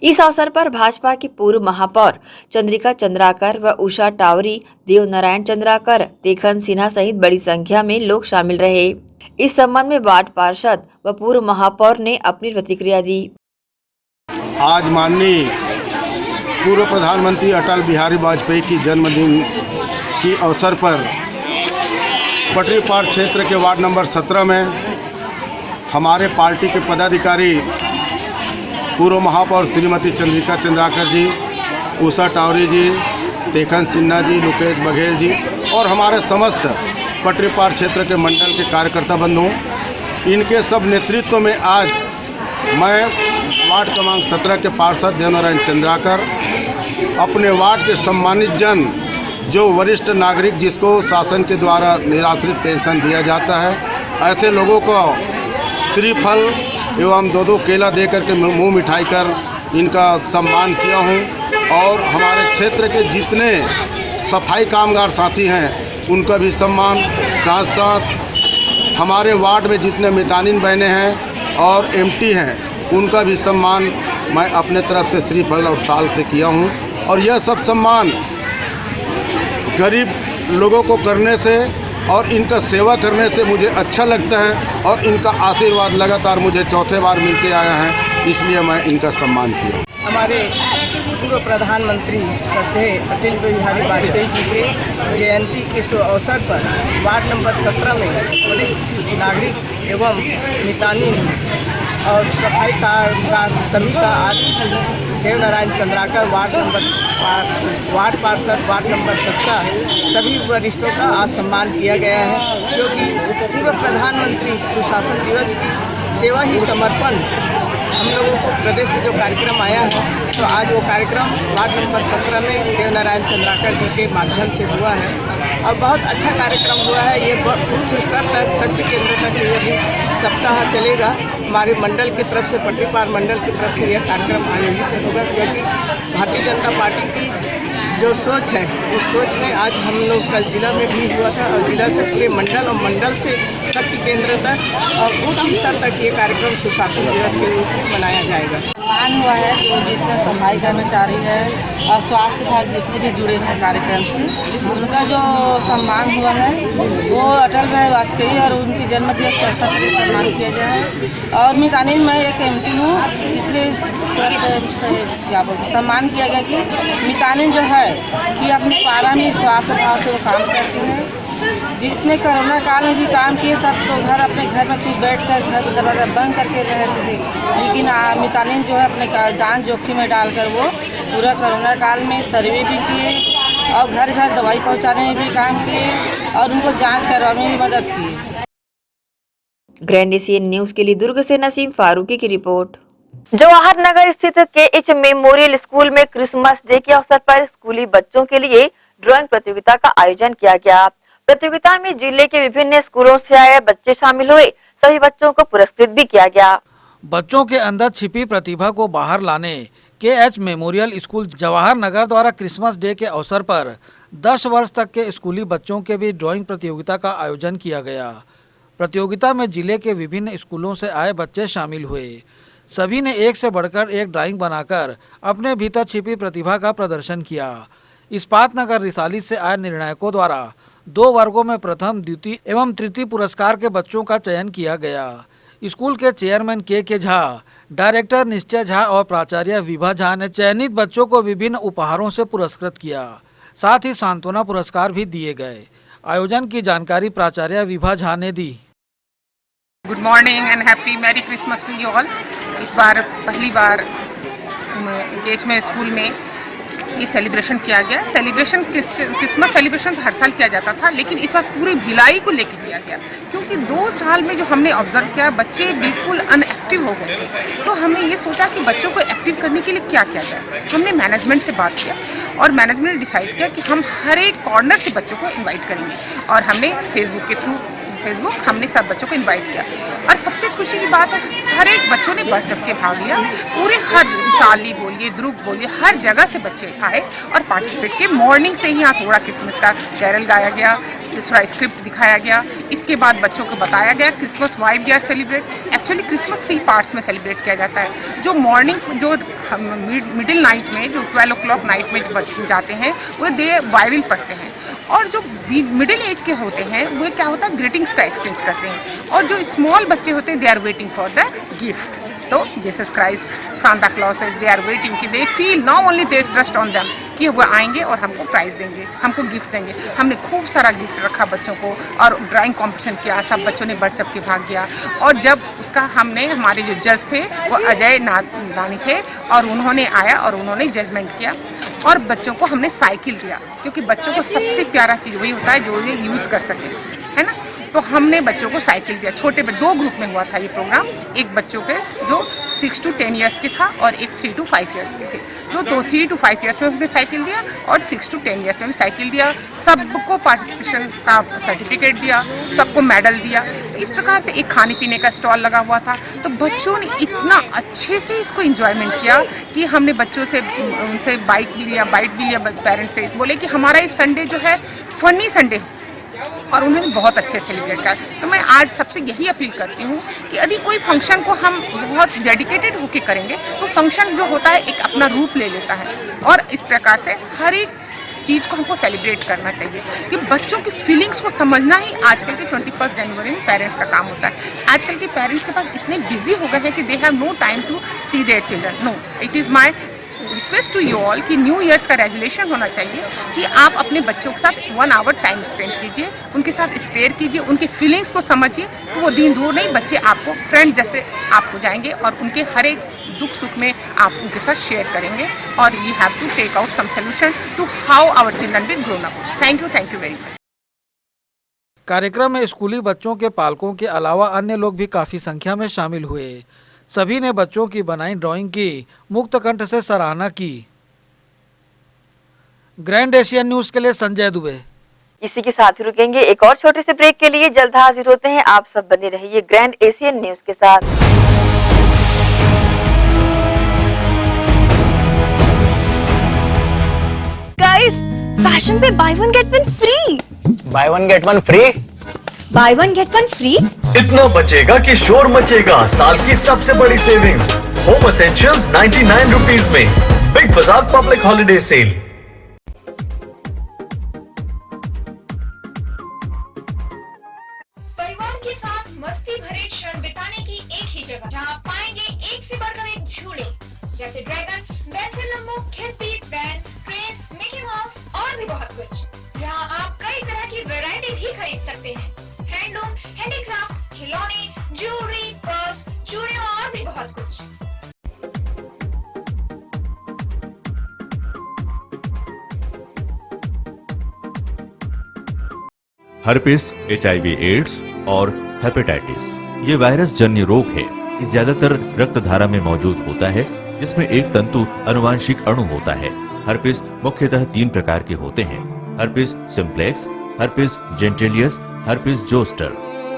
Speaker 1: इस अवसर पर भाजपा की पूर्व महापौर चंद्रिका चंद्राकर व उषा टावरी, देवनारायण चंद्राकर, तेखन सिन्हा सहित बड़ी संख्या में लोग शामिल रहे। इस संबंध में वार्ड पार्षद व पूर्व महापौर ने अपनी प्रतिक्रिया दी।
Speaker 10: आज माननीय पूर्व प्रधानमंत्री अटल बिहारी वाजपेयी की जन्मदिन की अवसर पर पटरी पार क्षेत्र के वार्ड नंबर 17 में हमारे पार्टी के पदाधिकारी पूर्व महापौर श्रीमती चंद्रिका चंद्राकर जी, उषा टावरी जी, तेखन सिन्हा जी, लोकेश बघेल जी और हमारे समस्त पटरी पार क्षेत्र के मंडल के कार्यकर्ता बंधु, इनके सब नेतृत्व में आज मैं वार्ड क्रमांक 17 के पार्षद देवनारायण चंद्राकर अपने वार्ड के सम्मानित जन, जो वरिष्ठ नागरिक जिसको शासन के द्वारा निराश्रित पेंशन दिया जाता है, ऐसे लोगों को श्रीफल एवं 2-2 केला दे करके मुँह मिठाई कर इनका सम्मान किया हूँ। और हमारे क्षेत्र के जितने सफाई कामगार साथी हैं उनका भी सम्मान, साथ साथ हमारे वार्ड में जितने मितानिन बहनें हैं और एमटी हैं उनका भी सम्मान मैं अपने तरफ से श्रीफल और साल से किया हूँ। और यह सब सम्मान गरीब लोगों को करने से और इनका सेवा करने से मुझे अच्छा लगता है और इनका आशीर्वाद लगातार मुझे चौथे बार मिलते आया है, इसलिए मैं इनका सम्मान किया।
Speaker 6: हमारे पूर्व प्रधानमंत्री श्रद्धेय अटल बिहारी वाजपेयी जी के जयंती के शुभ अवसर पर वार्ड नंबर 17 में वरिष्ठ नागरिक एवं मितानिन और सफाई का सभी का आज देवनारायण चंद्राकर वार्ड पार्षद वार्ड नंबर 17 सभी वरिष्ठों का आज सम्मान किया गया है, क्योंकि पूर्व प्रधानमंत्री सुशासन दिवस की सेवा ही समर्पण हम लोगों को प्रदेश से जो कार्यक्रम आया है, तो आज वो कार्यक्रम वार्ड नंबर 17 में देवनारायण चंद्राकर जी के माध्यम से हुआ है और बहुत अच्छा कार्यक्रम हुआ है। ये उच्च स्तर तक शक्ति केंद्र तक ये भी सप्ताह चलेगा। हमारे मंडल की तरफ से, पट्टीपार मंडल की तरफ से यह कार्यक्रम आयोजित होगा, क्योंकि भारतीय जनता पार्टी की जो सोच है उस सोच में आज हम लोग कल जिला में भी हुआ था और जिला से पूरे मंडल और मंडल से शक्ति केंद्र तक और उच्च स्तर तक ये कार्यक्रम सुशासन दिवस के रूप में मनाया जाएगा।
Speaker 18: सम्मान हुआ है जो जितने सफाई कर्मचारी है और स्वास्थ्य विभाग जितने भी जुड़े हैं कार्यक्रम से, उनका जो सम्मान हुआ है वो अटल बिहारी वाजपेयी और उनकी जन्मदिवस के अवसर पर सम्मान किया गया है। और मितानिन मैं एक एमटी हूँ, इसलिए क्या बोलते सम्मान किया गया कि मितानिन जो है कि अपने पारा में स्वास्थ्य भाव से वो काम करती है। जितने कोरोना काल में भी काम किए सब तो घर अपने घर में फिर बैठ कर घर दरवाजा बंद करके रहते थे, लेकिन मितानिन जो है अपने जान जोखिम में डालकर वो पूरा कोरोना काल में सर्वे भी किए और घर घर दवाई पहुंचाने में भी काम किए और उनको जांच करवाने में भी मदद की।
Speaker 1: ग्रैंड एशियन न्यूज के लिए दुर्ग से नसीम फारूकी की रिपोर्ट। जवाहर नगर स्थित KH मेमोरियल स्कूल में क्रिसमस डे के अवसर पर स्कूली बच्चों के लिए ड्राइंग प्रतियोगिता का आयोजन किया गया। प्रतियोगिता में जिले के विभिन्न स्कूलों से आए बच्चे शामिल हुए, सभी बच्चों को पुरस्कृत भी किया गया।
Speaker 2: बच्चों के अंदर छिपी प्रतिभा को बाहर लाने KH memorial school Jawahar Nagar द्वारा क्रिसमस डे के अवसर पर 10 वर्ष तक के स्कूली बच्चों के बीच ड्राइंग प्रतियोगिता का आयोजन किया गया। प्रतियोगिता में जिले के विभिन्न स्कूलों से आए बच्चे शामिल हुए। सभी ने एक से बढ़कर एक ड्राइंग बनाकर अपने भीतर छिपी प्रतिभा का प्रदर्शन किया। इस्पात नगर रिसाली से आए निर्णायकों द्वारा 2 वर्गों में प्रथम, द्वितीय एवं तृतीय पुरस्कार के बच्चों का चयन किया गया। स्कूल के चेयरमैन के झा, डायरेक्टर निश्चय झा और प्राचार्य विभा झा ने चयनित बच्चों को विभिन्न उपहारों से पुरस्कृत किया। साथ ही सांत्वना पुरस्कार भी दिए गए। आयोजन की जानकारी प्राचार्य विभा झा ने दी।
Speaker 19: Good morning and happy merry Christmas to you all. इस बार पहली बार केएच में स्कूल में ये सेलिब्रेशन किया गया। क्रिसमस सेलिब्रेशन हर साल किया जाता था, लेकिन इस बार पूरी भिलाई को लेके किया गया, क्योंकि 2 साल में जो हमने ऑब्जर्व किया बच्चे बिल्कुल अनएक्टिव हो गए थे। तो हमने ये सोचा कि बच्चों को एक्टिव करने के लिए क्या किया जाए। हमने मैनेजमेंट से बात किया और मैनेजमेंट ने डिसाइड किया कि हम हर एक कॉर्नर से बच्चों को इन्वाइट करेंगे और हमने फेसबुक के थ्रू हमने सब बच्चों को इनवाइट किया। और सबसे खुशी की बात है हर एक बच्चों ने बढ़ चढ़ के भाग लिया। पूरे हर साली बोलिए, ध्रुव बोलिए, हर जगह से बच्चे आए और पार्टिसिपेट किए। मॉर्निंग से ही यहाँ थोड़ा क्रिसमस का कैरल गाया गया, थोड़ा स्क्रिप्ट दिखाया गया। इसके बाद बच्चों को बताया गया Christmas why we are celebrate. Actually Christmas 3 parts में सेलिब्रेट किया जाता है। जो मॉर्निंग जो मिडिल नाइट में जो 12 o'clock नाइट में जो बच्चे जाते हैं वो दे बाइबल पढ़ते हैं, और जो मिडिल एज के होते हैं वो क्या होता है ग्रीटिंग्स का एक्सचेंज करते हैं, और जो स्मॉल बच्चे होते हैं they are waiting for the gift. तो Jesus Christ, Santa Claus they are waiting कि they feel not only they trust on them कि वो आएंगे और हमको प्राइज़ देंगे, हमको गिफ्ट देंगे। हमने खूब सारा गिफ्ट रखा बच्चों को और ड्राइंग कंपटीशन किया। सब बच्चों ने बढ़ चढ़ के भाग गया। और जब उसका हमने हमारे जो जज थे वो अजय नानी थे और उन्होंने आया और उन्होंने जजमेंट किया और बच्चों को हमने साइकिल दिया, क्योंकि बच्चों को सबसे प्यारा चीज़ वही होता है जो ये यूज़ कर सके, है ना। तो हमने बच्चों को साइकिल दिया। छोटे 2 ग्रुप में हुआ था ये प्रोग्राम। एक बच्चों के जो 6 to 10 ईयर्स के था और एक 3 to 5 ईयर्स के थे। तो 3 to 5 ईयर्स में हमने साइकिल दिया और 6 to 10 ईयर्स में भी साइकिल दिया। सबको पार्टिसिपेशन का सर्टिफिकेट दिया, सबको मेडल दिया। इस प्रकार से एक खाने पीने का स्टॉल लगा हुआ था। तो बच्चों ने इतना अच्छे से इसको एंजॉयमेंट किया कि हमने बच्चों से उनसे बाइट भी लिया पेरेंट्स से, बोले कि हमारा इस संडे जो है फनी संडे, और उन्होंने बहुत अच्छे से सेलिब्रेट किया। तो मैं आज सबसे यही अपील करती हूँ कि यदि कोई फंक्शन को हम बहुत डेडिकेटेड होकर करेंगे तो फंक्शन जो होता है एक अपना रूप ले लेता है, और इस प्रकार से हर एक चीज़ को हमको सेलिब्रेट करना चाहिए कि बच्चों की फीलिंग्स को समझना ही आजकल के 21 जनवरी में पेरेंट्स का काम होता है। आजकल के पेरेंट्स के पास इतने बिजी हो गए हैं कि they have no time to see their children. No, it is my request to you all कि न्यू ईयर्स का रेजुलेशन होना चाहिए कि आप अपने बच्चों के साथ 1 आवर टाइम स्पेंड कीजिए, उनके साथ स्पेयर कीजिए, उनके फीलिंग्स को समझिए। तो वो दिन दूर नहीं, बच्चे आपको फ्रेंड जैसे आप हो जाएंगे और उनके हर एक दुख सुख में आप उनके साथ शेयर करेंगे। और we have to take out some solution to how our children will grown up. Thank you very much.
Speaker 2: कार्यक्रम में स्कूली बच्चों के पालकों के अलावा अन्य लोग भी काफी संख्या में शामिल हुए। सभी ने बच्चों की बनाई ड्राइंग की मुक्त कंठ से सराहना की। ग्रैंड एशियन न्यूज के लिए संजय दुबे।
Speaker 1: इसी के साथ ही रुकेंगे एक और छोटे से ब्रेक के लिए। जल्द हाजिर होते हैं, आप सब बने रहिए ग्रैंड एशियन न्यूज के साथ।
Speaker 12: गाइस, फैशन पे by one get one free.
Speaker 14: By one get one free,
Speaker 12: by one get one free.
Speaker 14: इतना बचेगा कि शोर मचेगा। साल की सबसे बड़ी सेविंग्स होम एसेंशियल्स 99 रुपीज में। Big Bazaar public holiday cell.
Speaker 20: परिवार के साथ मस्ती भरे क्षण बिताने की एक ही जगह, जहां आप पाएंगे एक से बढ़कर एक झूले, जैसे ड्रैगन, बेंसिल लंबो, खिड़की, वैन, ट्रेन, मिकी माउस और भी बहुत कुछ। यहाँ आप कई तरह की वैरायटी भी खरीद सकते हैं। हैंडलूम, हैंडीक्राफ्ट, खिलौने, ज्वेलरी, पर्स, चूड़ियां और भी बहुत कुछ।
Speaker 21: हर्पिस, HIV एड्स और हेपेटाइटिस ये वायरस जन्य रोग है। ये ज्यादातर रक्त धारा में मौजूद होता है, जिसमें एक तंतु अनुवांशिक अणु होता है। हर्पिस मुख्यतः 3 प्रकार के होते हैं: herpes simplex, herpes genitalis, herpes zoster.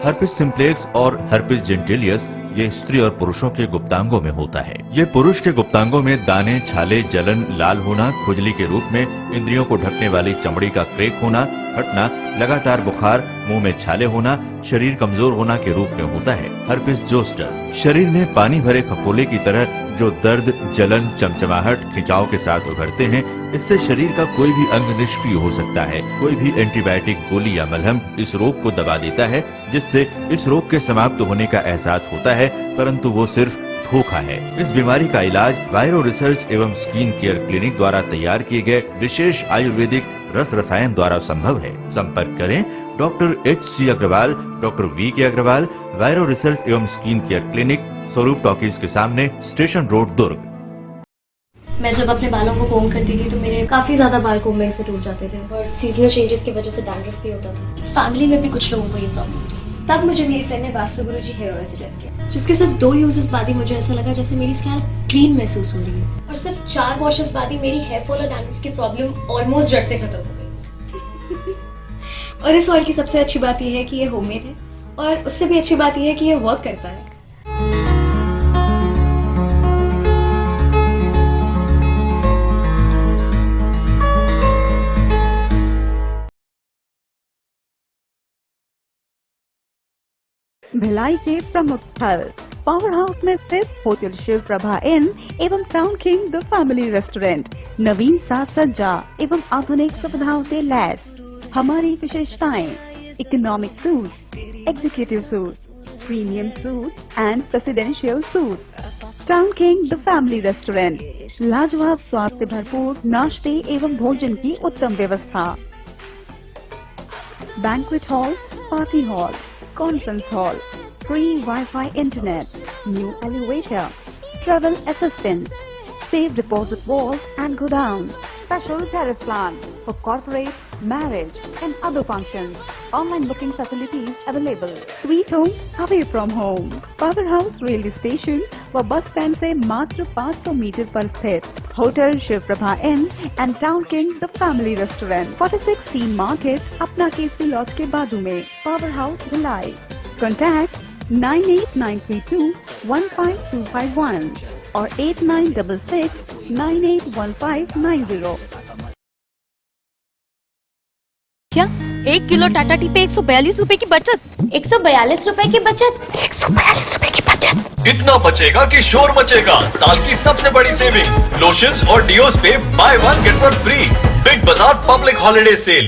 Speaker 21: Herpes simplex और हर्पिस जेंटिलियस ये स्त्री और पुरुषों के गुप्तांगों में होता है। ये पुरुष के गुप्तांगों में दाने, छाले, जलन, लाल होना, खुजली के रूप में, इंद्रियों को ढकने वाली चमड़ी का क्रेक होना, फटना, लगातार बुखार, मुंह में छाले होना, शरीर कमजोर होना के रूप में होता है। हर्पिस जोस्टर शरीर में पानी भरे फफोले की तरह जो दर्द, जलन, चमचमाहट, खिंचाव के साथ उभरते हैं। इससे शरीर का कोई भी अंग निष्क्रिय हो सकता है। कोई भी एंटीबायोटिक गोली या मलहम इस रोग को दबा देता है, जिससे इस रोग के समाप्त होने का एहसास होता है, परंतु वो सिर्फ धोखा है। इस बीमारी का इलाज वायरो रिसर्च एवं स्किन केयर क्लिनिक द्वारा तैयार किए गए विशेष आयुर्वेदिक रस रसायन द्वारा संभव है। संपर्क करें doctor HC Agarwal, doctor VK Agarwal, viro research एवं skin care clinic, Swaroop talkies के सामने, स्टेशन रोड, दुर्ग।
Speaker 22: मैं जब अपने बालों को कोम करती थी तो मेरे काफी ज्यादा बाल कोम्बिंग से टूट जाते थे और सीजनल चेंजेस की वजह से डैंड्रफ भी होता था। फैमिली में भी कुछ लोगों को ये प्रॉब्लम थी। तब मुझे मेरी फ्रेंड ने वास्तु गुरुजी हेयर ऑयल सजेस्ट किया, जिसके सिर्फ 2 यूजेस बाद ही मुझे ऐसा लगा जैसे मेरी स्कैल्प क्लीन महसूस हो रही है, और सिर्फ 4 वॉशेस बाद ही मेरी हेयर फॉल और डैंड्रफ की प्रॉब्लम ऑलमोस्ट जड़ से खत्म हो गई। और इस ऑयल की सबसे अच्छी बात यह है कि ये होममेड है, और उससे भी अच्छी बात यह है कि ये वर्क करता है।
Speaker 23: भिलाई के प्रमुख स्थल पावर हाउस में स्थित होटल शिव प्रभा इन एवं town king the family restaurant नवीन साज सज्जा एवं आधुनिक सुविधाओं से लैस। हमारी विशेषताएं: economic suite, executive suite, premium suite and presidential suite. Town king the family restaurant, लाजवाब स्वाद से भरपूर नाश्ते एवं भोजन की उत्तम व्यवस्था। Banquet hall, party hall, conference hall, free Wi-Fi internet, new elevator, travel assistance, safe deposit vault and godown, special tariff plan for corporate, marriage and other functions. online booking facilities available. Sweet home away from home. Powerhouse Railway Station व बस स्टैंड से मात्र 500 मीटर पर स्थित hotel Shiv Prabha inn and town king the family restaurant 46 C market अपना केसरी लॉज के बाजू में पावर हाउस भिलाई. कॉन्टैक्ट 98932 15251 और 8966 981590.
Speaker 12: क्या 1 किलो टाटा टी पे 142 रुपए की बचत? 142 रुपए की बचत? 142 रुपए की बचत?
Speaker 14: इतना बचेगा कि शोर मचेगा. साल की सबसे बड़ी सेविंग्स लोशंस और डिओस पे bye 1 gate 1 free. Big Bazaar public holiday cell.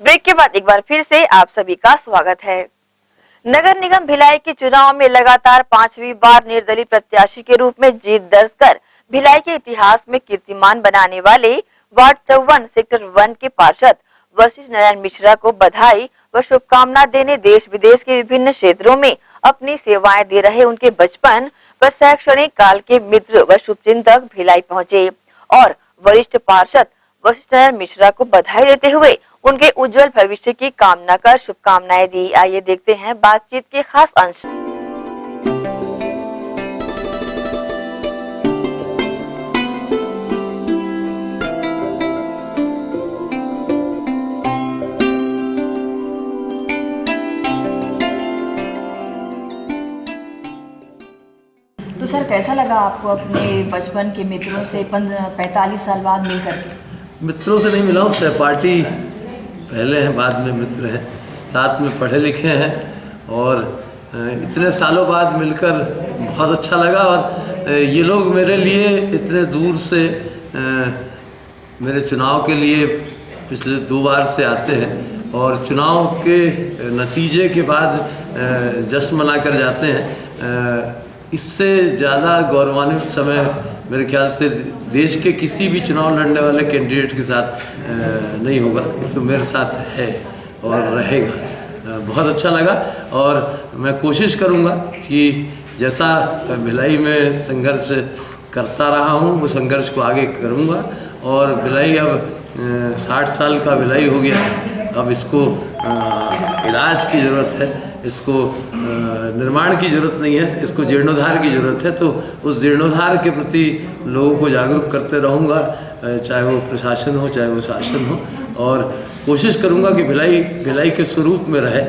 Speaker 1: Break के बाद एक बार फिर से आप सभी का स्वागत है. नगर निगम भिलाई के चुनाव में लगातार 5वीं बार निर्दलीय प्रत्याशी के रूप में जीत दर्ज कर भिलाई के इतिहास में कीर्तिमान बनाने वाले वार्ड 54 सेक्टर 1 के पार्षद वशिष्ठ नारायण मिश्रा को बधाई व शुभकामना देने देश विदेश के विभिन्न क्षेत्रों में अपनी सेवाएं दे रहे उनके बचपन व शैक्षणिक काल के मित्र व शुभचिंतक भिलाई पहुंचे और वरिष्ठ पार्षद वशिष्ठ नारायण मिश्रा को बधाई देते हुए उनके उज्जवल भविष्य की कामना कर शुभकामनाएं दी. आइए देखते हैं बातचीत के खास अंश. तो सर कैसा लगा आपको अपने बचपन के मित्रों से 45 साल बाद मिलकर के?
Speaker 3: मित्रों से नहीं मिला हूँ, सहपाठी पहले हैं बाद में मित्र हैं, साथ में पढ़े लिखे हैं और इतने सालों बाद मिलकर बहुत अच्छा लगा. और ये लोग मेरे लिए इतने दूर से मेरे चुनाव के लिए पिछले 2 बार से आते हैं और चुनाव के नतीजे के बाद जश्न मना कर जाते हैं. इससे ज़्यादा गौरवान्वित समय मेरे ख्याल से देश के किसी भी चुनाव लड़ने वाले कैंडिडेट के साथ नहीं होगा, जो मेरे साथ है और रहेगा. बहुत अच्छा लगा और मैं कोशिश करूंगा कि जैसा भिलाई में संघर्ष करता रहा हूं वो संघर्ष को आगे करूंगा. और भिलाई अब 60 साल का भिलाई हो गया है, अब इसको इलाज की ज़रूरत है, इसको निर्माण की ज़रूरत नहीं है, इसको जीर्णोद्धार की ज़रूरत है. तो उस जीर्णोद्धार के प्रति लोगों को जागरूक करते रहूँगा, चाहे वो प्रशासन हो चाहे वो शासन हो. और कोशिश करूँगा कि भिलाई के स्वरूप में रहे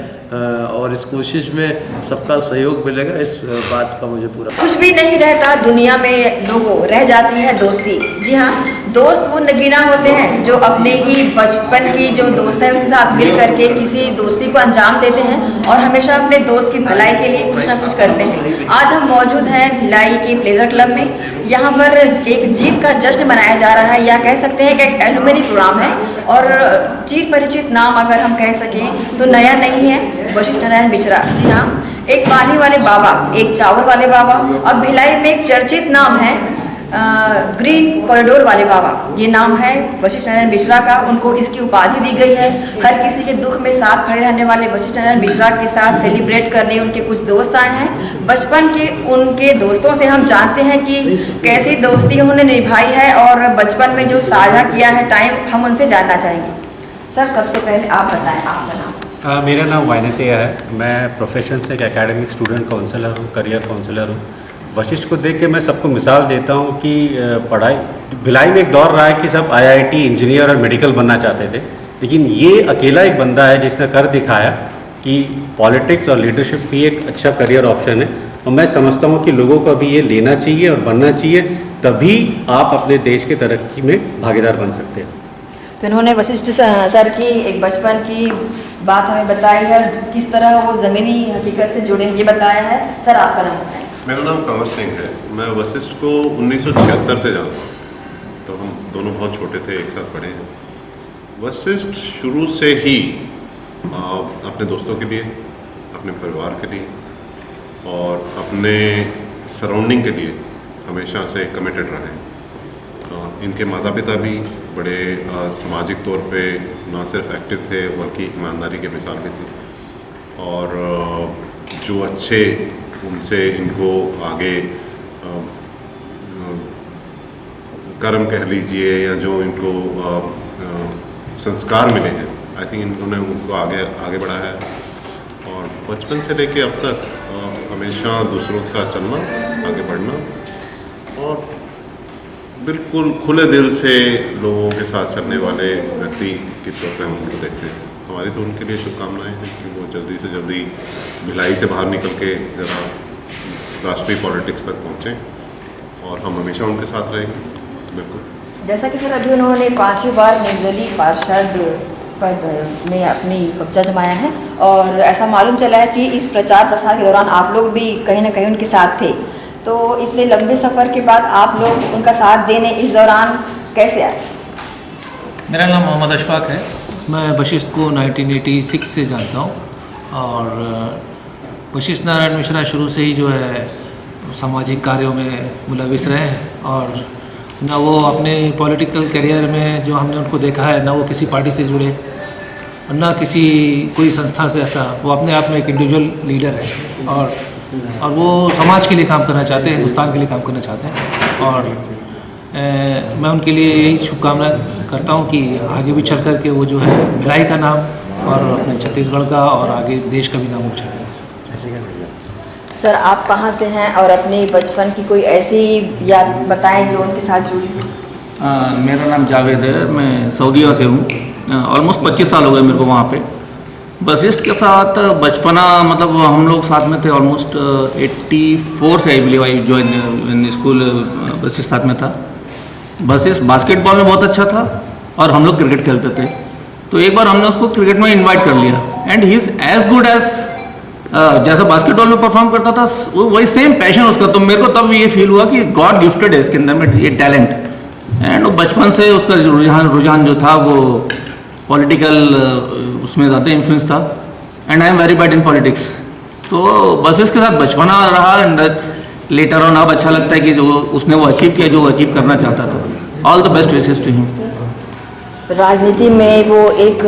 Speaker 3: और इस कोशिश में सबका सहयोग मिलेगा. इस बात का मुझे पूरा.
Speaker 1: कुछ भी नहीं रहता दुनिया में लोगों, रह जाती है दोस्ती. जी हाँ, दोस्त वो नगीना होते हैं जो अपने ही बचपन की जो दोस्त है उसके साथ मिल करके किसी दोस्ती को अंजाम देते हैं और हमेशा अपने दोस्त की भलाई के लिए कुछ ना कुछ करते हैं. आज हम मौजूद हैं भिलाई के प्लेजर क्लब में. यहाँ पर एक जीत का जश्न मनाया जा रहा है, या कह सकते हैं कि एक एलुमनी प्रोग्राम है. और चिर परिचित नाम अगर हम कह सकें तो नया नहीं है, वशिष्ठ नारायण मिश्रा. जी हाँ, एक पानी वाले बाबा, एक चावल वाले बाबा. अब भिलाई में एक चर्चित नाम है ग्रीन कॉरिडोर वाले बाबा. ये नाम है वशिष्ठ नारायण मिश्रा का. उनको इसकी उपाधि दी गई है. हर किसी के दुख में साथ खड़े रहने वाले वशिष्ठ नारायण मिश्रा के साथ सेलिब्रेट करने उनके कुछ दोस्त आए हैं. बचपन के उनके दोस्तों से हम जानते हैं कि कैसी दोस्ती उन्होंने निभाई है और बचपन में जो साझा किया है टाइम, हम उनसे जानना चाहेंगे. सर सबसे पहले आप बताएं आपका नाम.
Speaker 4: मेरा नाम वाइनतिया है. मैं प्रोफेशन से एक एकेडमिक स्टूडेंट काउंसलर हूँ, करियर काउंसलर हूँ. वशिष्ठ को देख के मैं सबको मिसाल देता हूँ कि पढ़ाई भिलाई में एक दौर रहा है कि सब आईआईटी, इंजीनियर और मेडिकल बनना चाहते थे, लेकिन ये अकेला एक बंदा है जिसने कर दिखाया कि पॉलिटिक्स और लीडरशिप भी एक अच्छा करियर ऑप्शन है. और मैं समझता हूँ कि लोगों को अभी ये लेना चाहिए और बनना चाहिए, तभी आप अपने देश के तरक्की में भागीदार बन सकते हैं.
Speaker 1: तो इन्होंने वशिष्ठ सर की एक बचपन की बात हमें बताई है, किस तरह वो ज़मीनी हकीकत से जुड़े हैं ये बताया है. सर आपका नाम बताएं.
Speaker 5: मेरा नाम कंवर सिंह है. मैं वशिष्ठ को 1976 से जानता हूँ, तो हम दोनों बहुत छोटे थे, एक साथ पढ़े हैं. वशिष्ठ शुरू से ही अपने दोस्तों के लिए, अपने परिवार के लिए और अपने सराउंडिंग के लिए हमेशा से कमिटेड रहे हैं. इनके माता पिता भी बड़े सामाजिक तौर पे ना सिर्फ एक्टिव थे बल्कि ईमानदारी के मिसाल भी थे. और जो अच्छे उनसे इनको आगे कर्म कह लीजिए या जो इनको संस्कार मिले हैं, आई थिंक इन्होंने उनको आगे बढ़ाया है। और बचपन से लेके अब तक हमेशा दूसरों के साथ चलना, आगे बढ़ना और बिल्कुल खुले दिल से लोगों के साथ चलने वाले व्यक्ति के तौर पर हम उनको देखते हैं। हमारी तो उनके लिए शुभकामनाएं हैं कि वो जल्दी से जल्दी भिलाई से बाहर निकल के ज़रा राष्ट्रीय पॉलिटिक्स तक पहुँचें और हम हमेशा उनके साथ रहेंगे। बिल्कुल।
Speaker 1: जैसा कि सर अभी उन्होंने 5वीं बार निर्दलीय पार्षद पद में अपनी कब्जा जमाया है और ऐसा मालूम चला है कि इस प्रचार प्रसार के दौरान आप लोग भी कहीं ना कहीं उनके साथ थे, तो इतने लंबे सफ़र के बाद आप लोग उनका साथ देने इस दौरान कैसे आए?
Speaker 7: मेरा नाम मोहम्मद अशफाक है। मैं वशिष्ठ को 1986 से जानता हूँ और वशिष्ठ नारायण मिश्रा शुरू से ही जो है सामाजिक कार्यों में मुलविस रहे हैं और ना वो अपने पॉलिटिकल करियर में जो हमने उनको देखा है, ना वो किसी पार्टी से जुड़े और ना किसी कोई संस्था से, ऐसा वो अपने आप में एक इंडिविजुअल लीडर है और वो समाज के लिए काम करना चाहते हैं, हिंदुस्तान के लिए काम करना चाहते हैं और मैं उनके लिए यही शुभकामना करता हूं कि आगे भी चल कर के वो जो है भिलाई का नाम और अपने छत्तीसगढ़ का और आगे देश का भी नाम ऊँचा करें।
Speaker 1: सर आप कहां से हैं और अपने बचपन की कोई ऐसी याद बताएं जो उनके साथ जुड़ी?
Speaker 8: मेरा नाम जावेद है, मैं सऊदीया से हूँ। ऑलमोस्ट 25 साल हो गए मेरे को वहाँ पे। वशिष्ठ के साथ बचपना मतलब हम लोग साथ में थे ऑलमोस्ट 84 से I believe I join school. Vashishtha साथ में था। वशिष्ठ बास्केटबॉल में बहुत अच्छा था और हम लोग क्रिकेट खेलते थे, तो एक बार हमने उसको क्रिकेट में इनवाइट कर लिया and he is as good as जैसा बास्केटबॉल में परफॉर्म करता था वही सेम पैशन उसका। तो मेरे को तब ये फील हुआ कि गॉड गिफ्टेड है इसके अंदर में ये टैलेंट एंड वो बचपन से उसका रुझान जो था वो पॉलिटिकल उसमें ज़्यादा इन्फ्लुएंस था and I am very bad in politics. तो वशिष्ठ के साथ बचपना रहा एंड लेटर ऑन अब अच्छा लगता है कि जो उसने वो अचीव किया जो अचीव करना चाहता था। All the best wishes to him.
Speaker 1: राजनीति में वो एक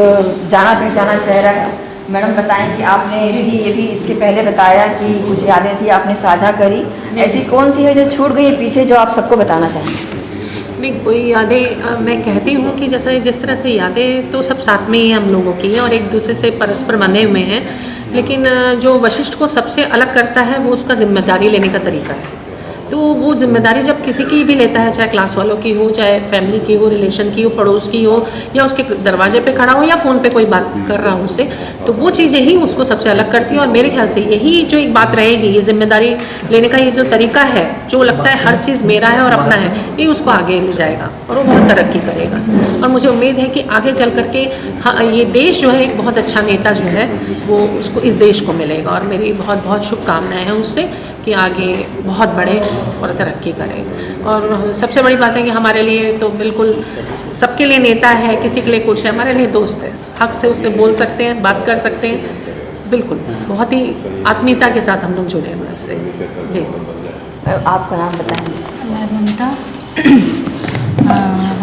Speaker 1: जाना पहचाना चेहरा है। मैडम बताएं कि आपने ये भी इसके पहले बताया कि कुछ यादें थी आपने साझा करी, ऐसी कौन सी है जो छूट गई पीछे जो आप सबको बताना चाहेंगे?
Speaker 9: नहीं, कोई यादें मैं कहती हूँ कि जैसे जिस तरह से यादें तो सब साथ में ही हम लोगों की हैं और एक दूसरे से परस्पर बंधे हुए हैं, लेकिन जो वशिष्ठ को सबसे अलग करता है वो उसका जिम्मेदारी लेने का तरीका है। तो वो जिम्मेदारी जब किसी की भी लेता है, चाहे क्लास वालों की हो, चाहे फैमिली की हो, रिलेशन की हो, पड़ोस की हो, या उसके दरवाजे पे खड़ा हो या फ़ोन पे कोई बात कर रहा हो उससे, तो वो चीज़ें ही उसको सबसे अलग करती हैं। और मेरे ख्याल से यही जो एक बात रहेगी, ये जिम्मेदारी लेने का ये जो तरीका है, जो लगता है हर चीज़ मेरा है और अपना है, ये उसको आगे ले जाएगा और वो बहुत तरक्की करेगा। और मुझे उम्मीद है कि आगे चल करके हाँ, ये देश जो है एक बहुत अच्छा नेता जो है वो उसको इस देश को मिलेगा और मेरी बहुत बहुत शुभकामनाएँ हैं उससे कि आगे बहुत बढ़े और तरक्की करें। और सबसे बड़ी बात है कि हमारे लिए तो बिल्कुल सबके लिए नेता है, किसी के लिए कुछ है, हमारे लिए दोस्त है। हक से उससे बोल सकते हैं, बात कर सकते हैं, बिल्कुल बहुत ही आत्मीयता के साथ हम लोग जुड़े हुए उससे। जी,
Speaker 1: आपका नाम बताएंगे?
Speaker 24: मैं ममता।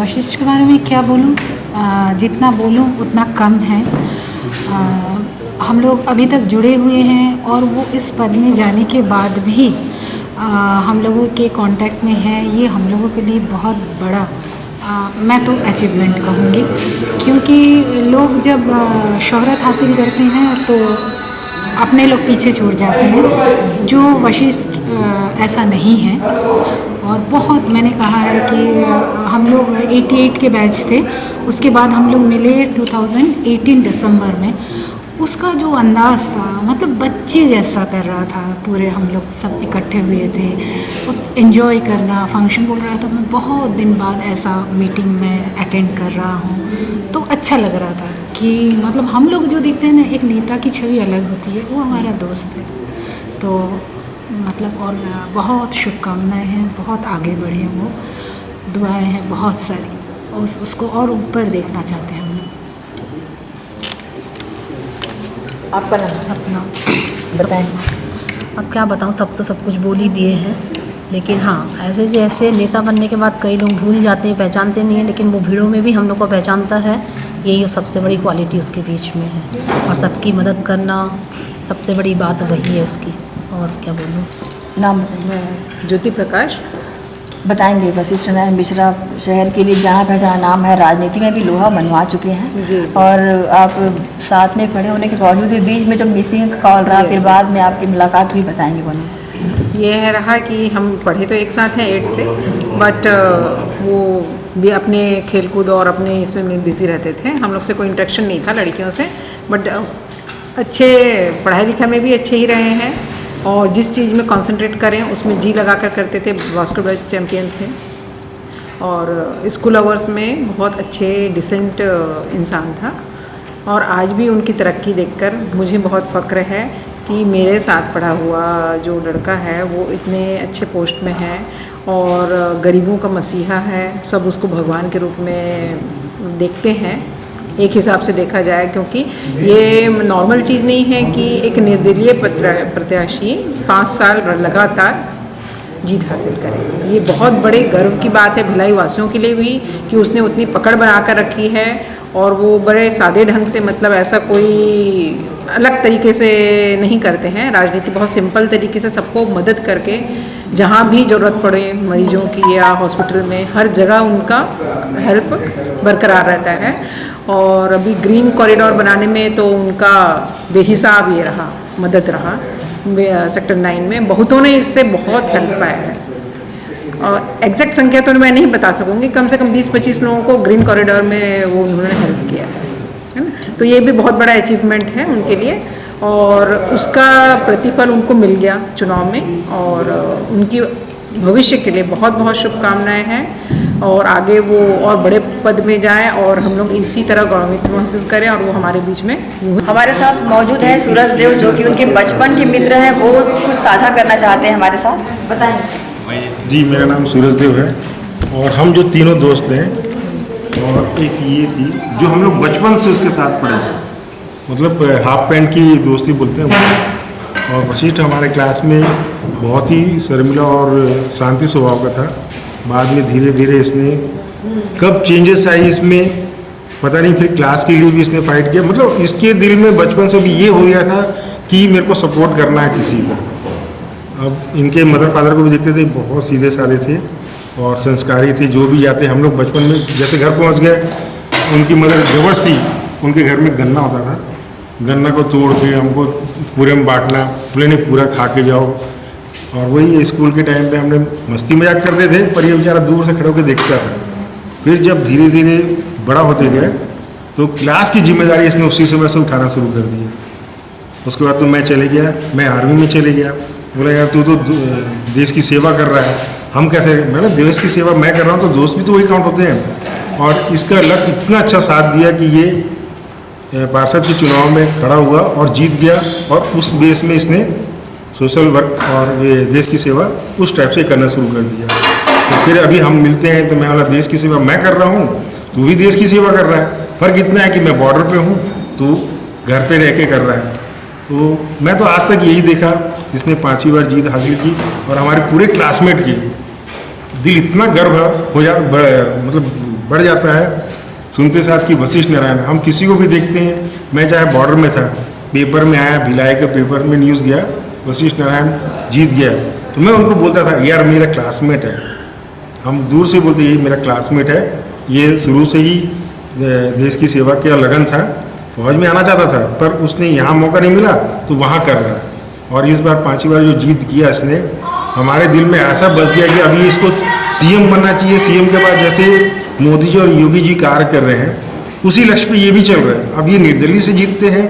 Speaker 24: वशिष्ठ के बारे में क्या बोलूँ, जितना बोलूँ उतना कम है। हम लोग अभी तक जुड़े हुए हैं और वो इस पद में जाने के बाद भी हम लोगों के कांटेक्ट में है। ये हम लोगों के लिए बहुत बड़ा मैं तो अचीवमेंट कहूँगी, क्योंकि लोग जब शोहरत हासिल करते हैं तो अपने लोग पीछे छोड़ जाते हैं। जो वशिष्ठ ऐसा नहीं है और बहुत मैंने कहा है कि हम लोग 88 के बैच थे, उसके बाद हम लोग मिले 2018 दिसंबर में। उसका जो अंदाज़ था मतलब बच्चे जैसा कर रहा था, पूरे हम लोग सब इकट्ठे हुए थे, एंजॉय करना, फंक्शन बोल रहा था। मैं बहुत दिन बाद ऐसा मीटिंग में अटेंड कर रहा हूँ तो अच्छा लग रहा था कि मतलब हम लोग जो दिखते हैं ना, एक नेता की छवि अलग होती है, वो हमारा दोस्त है। तो मतलब और बहुत शुभकामनाएँ हैं, बहुत आगे बढ़े वो, दुआएँ हैं बहुत सारी और उसको और ऊपर देखना चाहते हैं हम लोग।
Speaker 1: आपका नाम?
Speaker 24: सपना।
Speaker 1: बताएं।
Speaker 24: अब क्या बताऊँ, सब तो सब कुछ बोल ही दिए हैं, लेकिन हाँ ऐसे जैसे नेता बनने के बाद कई लोग भूल जाते हैं, पहचानते नहीं हैं, लेकिन वो भीड़ों में भी हम लोग को पहचानता है। यही सबसे बड़ी क्वालिटी उसके बीच में है और सबकी मदद करना सबसे बड़ी बात वही है उसकी। और क्या बोलूँ?
Speaker 1: नाम?
Speaker 9: ज्योति प्रकाश।
Speaker 11: बताएंगे वशिष्ठ नारायण मिश्रा शहर के लिए जहाँ पहचान नाम है, राजनीति में भी लोहा मनवा चुके हैं और आप साथ में खड़े होने के बावजूद भी बीच में जब मिसिंग कॉल रहा फिर बाद में आपकी मुलाकात हुई, बताएंगे बोलो।
Speaker 24: ये है रहा कि हम पढ़े तो एक साथ हैं 8 से, बट वो भी अपने खेलकूद और अपने इसमें बिजी रहते थे। हम लोग से कोई इंटरेक्शन नहीं था लड़कियों से, बट अच्छे पढ़ाई लिखाई में भी अच्छे ही रहे हैं और जिस चीज़ में कंसंट्रेट करें उसमें जी लगा कर करते थे। बास्केटबॉल चैम्पियन थे और स्कूल आवर्स में बहुत अच्छे डिसेंट इंसान था और आज भी उनकी तरक्की देखकर मुझे बहुत फ़ख्र है कि मेरे साथ पढ़ा हुआ जो लड़का है वो इतने अच्छे पोस्ट में है और गरीबों का मसीहा है। सब उसको भगवान के रूप में देखते हैं एक हिसाब से देखा जाए, क्योंकि ये नॉर्मल चीज़ नहीं है कि एक निर्दलीय प्रत्याशी 5 साल लगातार जीत हासिल करे। ये बहुत बड़े गर्व की बात है भिलाई वासियों के लिए भी कि उसने उतनी पकड़ बना कर रखी है और वो बड़े सादे ढंग से, मतलब ऐसा कोई अलग तरीके से नहीं करते हैं राजनीति। बहुत सिंपल तरीके से सबको मदद करके जहाँ भी ज़रूरत पड़े मरीजों की या हॉस्पिटल में, हर जगह उनका हेल्प बरकरार रहता है। और अभी ग्रीन कॉरिडोर बनाने में तो उनका बेहिसाब ये रहा, मदद रहा सेक्टर 9 में। बहुतों ने इससे बहुत हेल्प पाया है और एग्जैक्ट संख्या तो मैं नहीं बता सकूँगी, कम से कम 20-25 लोगों को ग्रीन कॉरिडोर में वो उन्होंने हेल्प किया है ना। तो ये भी बहुत बड़ा अचीवमेंट है उनके लिए और उसका प्रतिफल उनको मिल गया चुनाव में और उनकी भविष्य के लिए बहुत बहुत शुभकामनाएं हैं और आगे वो और बड़े पद में जाएं और हम लोग इसी तरह गौरवान्वित महसूस करें और वो हमारे बीच में
Speaker 11: हमारे साथ मौजूद है सूरज देव जो कि उनके बचपन के मित्र हैं, वो कुछ साझा करना चाहते हैं हमारे साथ, बताएंगे।
Speaker 13: जी, मेरा नाम सूरज देव है और हम जो तीनों दोस्त हैं और एक ये थी जो हम लोग बचपन से उसके साथ पढ़े हैं, मतलब हाफ पैंट की दोस्ती बोलते हैं। और वशिष्ठ हमारे क्लास में बहुत ही शर्मिला और शांति स्वभाव का था। बाद में धीरे धीरे इसने कब चेंजेस आई इसमें पता नहीं, फिर क्लास के लिए भी इसने फाइट किया। मतलब इसके दिल में बचपन से भी ये हो गया था कि मेरे को सपोर्ट करना है किसी को। अब इनके मदर फादर को भी देखते थे, बहुत सीधे साधे थे और संस्कारी थे। जो भी जाते हम लोग बचपन में जैसे घर पहुंच गए, उनकी मदर जबरदस्ती, उनके घर में गन्ना होता था, गन्ना को तोड़ के हमको पूरे में बांटना, बोले नहीं पूरा खा के जाओ। और वही स्कूल के टाइम पे हमने मस्ती मजाक करते थे, पर ये बेचारा दूर से खड़े होकर देखता था। फिर जब धीरे धीरे बड़ा होते गए तो क्लास की जिम्मेदारी इसने उसी समय से उठाना शुरू कर दिया। उसके बाद तो मैं चले गया, मैं आर्मी में चले गया। बोला यार तू तो देश की सेवा कर रहा है, हम कैसे, मैंने देश की सेवा मैं कर रहा हूँ तो दोस्त भी तो वही काउंट होते हैं। और इसका लक इतना अच्छा साथ दिया कि ये पार्षद के चुनाव में खड़ा हुआ और जीत गया और उस बेस में इसने सोशल वर्क और ये देश की सेवा उस टाइप से करना शुरू कर दिया। तो फिर अभी हम मिलते हैं तो मैं बोला देश की सेवा मैं कर रहा हूँ, तू भी देश की सेवा कर रहा है। फ़र्क इतना है कि मैं बॉर्डर पे हूँ, तू घर पे रह के कर रहा है। तो मैं तो आज तक यही देखा, इसने 5वीं बार जीत हासिल की और हमारे पूरे क्लासमेट की दिल इतना गर्व हो मतलब बढ़ जाता है सुनते साथ कि वशिष्ठ नारायण। हम किसी को भी देखते हैं, मैं चाहे बॉर्डर में था, पेपर में आया, भिलाई के पेपर में न्यूज़ गया वशिष्ठ नारायण जीत गया, तो मैं उनको बोलता था यार मेरा क्लासमेट है। हम दूर से बोलते ये मेरा क्लासमेट है, ये शुरू से ही देश की सेवा का लगन था, फौज में आना चाहता था पर उसने यहाँ मौका नहीं मिला तो वहाँ कर रहा। और इस बार 5वीं बार जो जीत किया इसने, हमारे दिल में ऐसा बस गया कि अभी इसको सीएम बनना चाहिए। सीएम के बाद जैसे मोदी जी और योगी जी कार्य कर रहे हैं उसी लक्ष्य पे ये भी चल रहा है। अब ये निर्दलीय से जीतते हैं,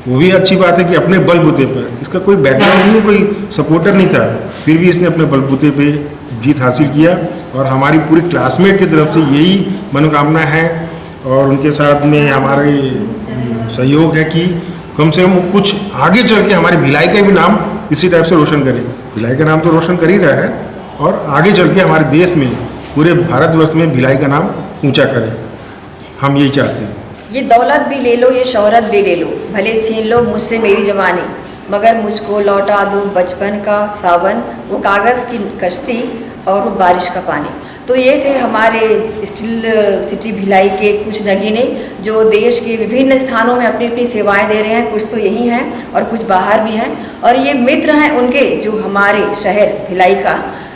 Speaker 13: वो भी अच्छी बात है कि अपने बलबूते पर, इसका कोई बैकग्राउंड नहीं है, कोई सपोर्टर नहीं था, फिर भी इसने अपने बलबूते पे जीत हासिल किया। और हमारी पूरी क्लासमेट की तरफ से यही मनोकामना है और उनके साथ में हमारे सहयोग है कि कम से कम कुछ आगे चल के हमारे भिलाई का भी नाम इसी टाइप से रोशन करें। भिलाई का नाम तो रोशन कर ही रहा है और आगे चल के हमारे देश में, पूरे भारतवर्ष में भिलाई का नाम ऊंचा करें, हम यही चाहते हैं।
Speaker 11: ये दौलत भी ले लो, ये शोहरत भी ले लो, भले छीन लो मुझसे मेरी जवानी, मगर मुझको लौटा दो बचपन का सावन, वो कागज़ की कश्ती और वो बारिश का पानी। तो ये थे हमारे स्टील सिटी भिलाई के कुछ नगीने जो देश के विभिन्न स्थानों में अपनी अपनी सेवाएं दे रहे हैं। कुछ तो यही हैं और कुछ बाहर भी हैं और ये मित्र हैं उनके जो हमारे शहर भिलाई का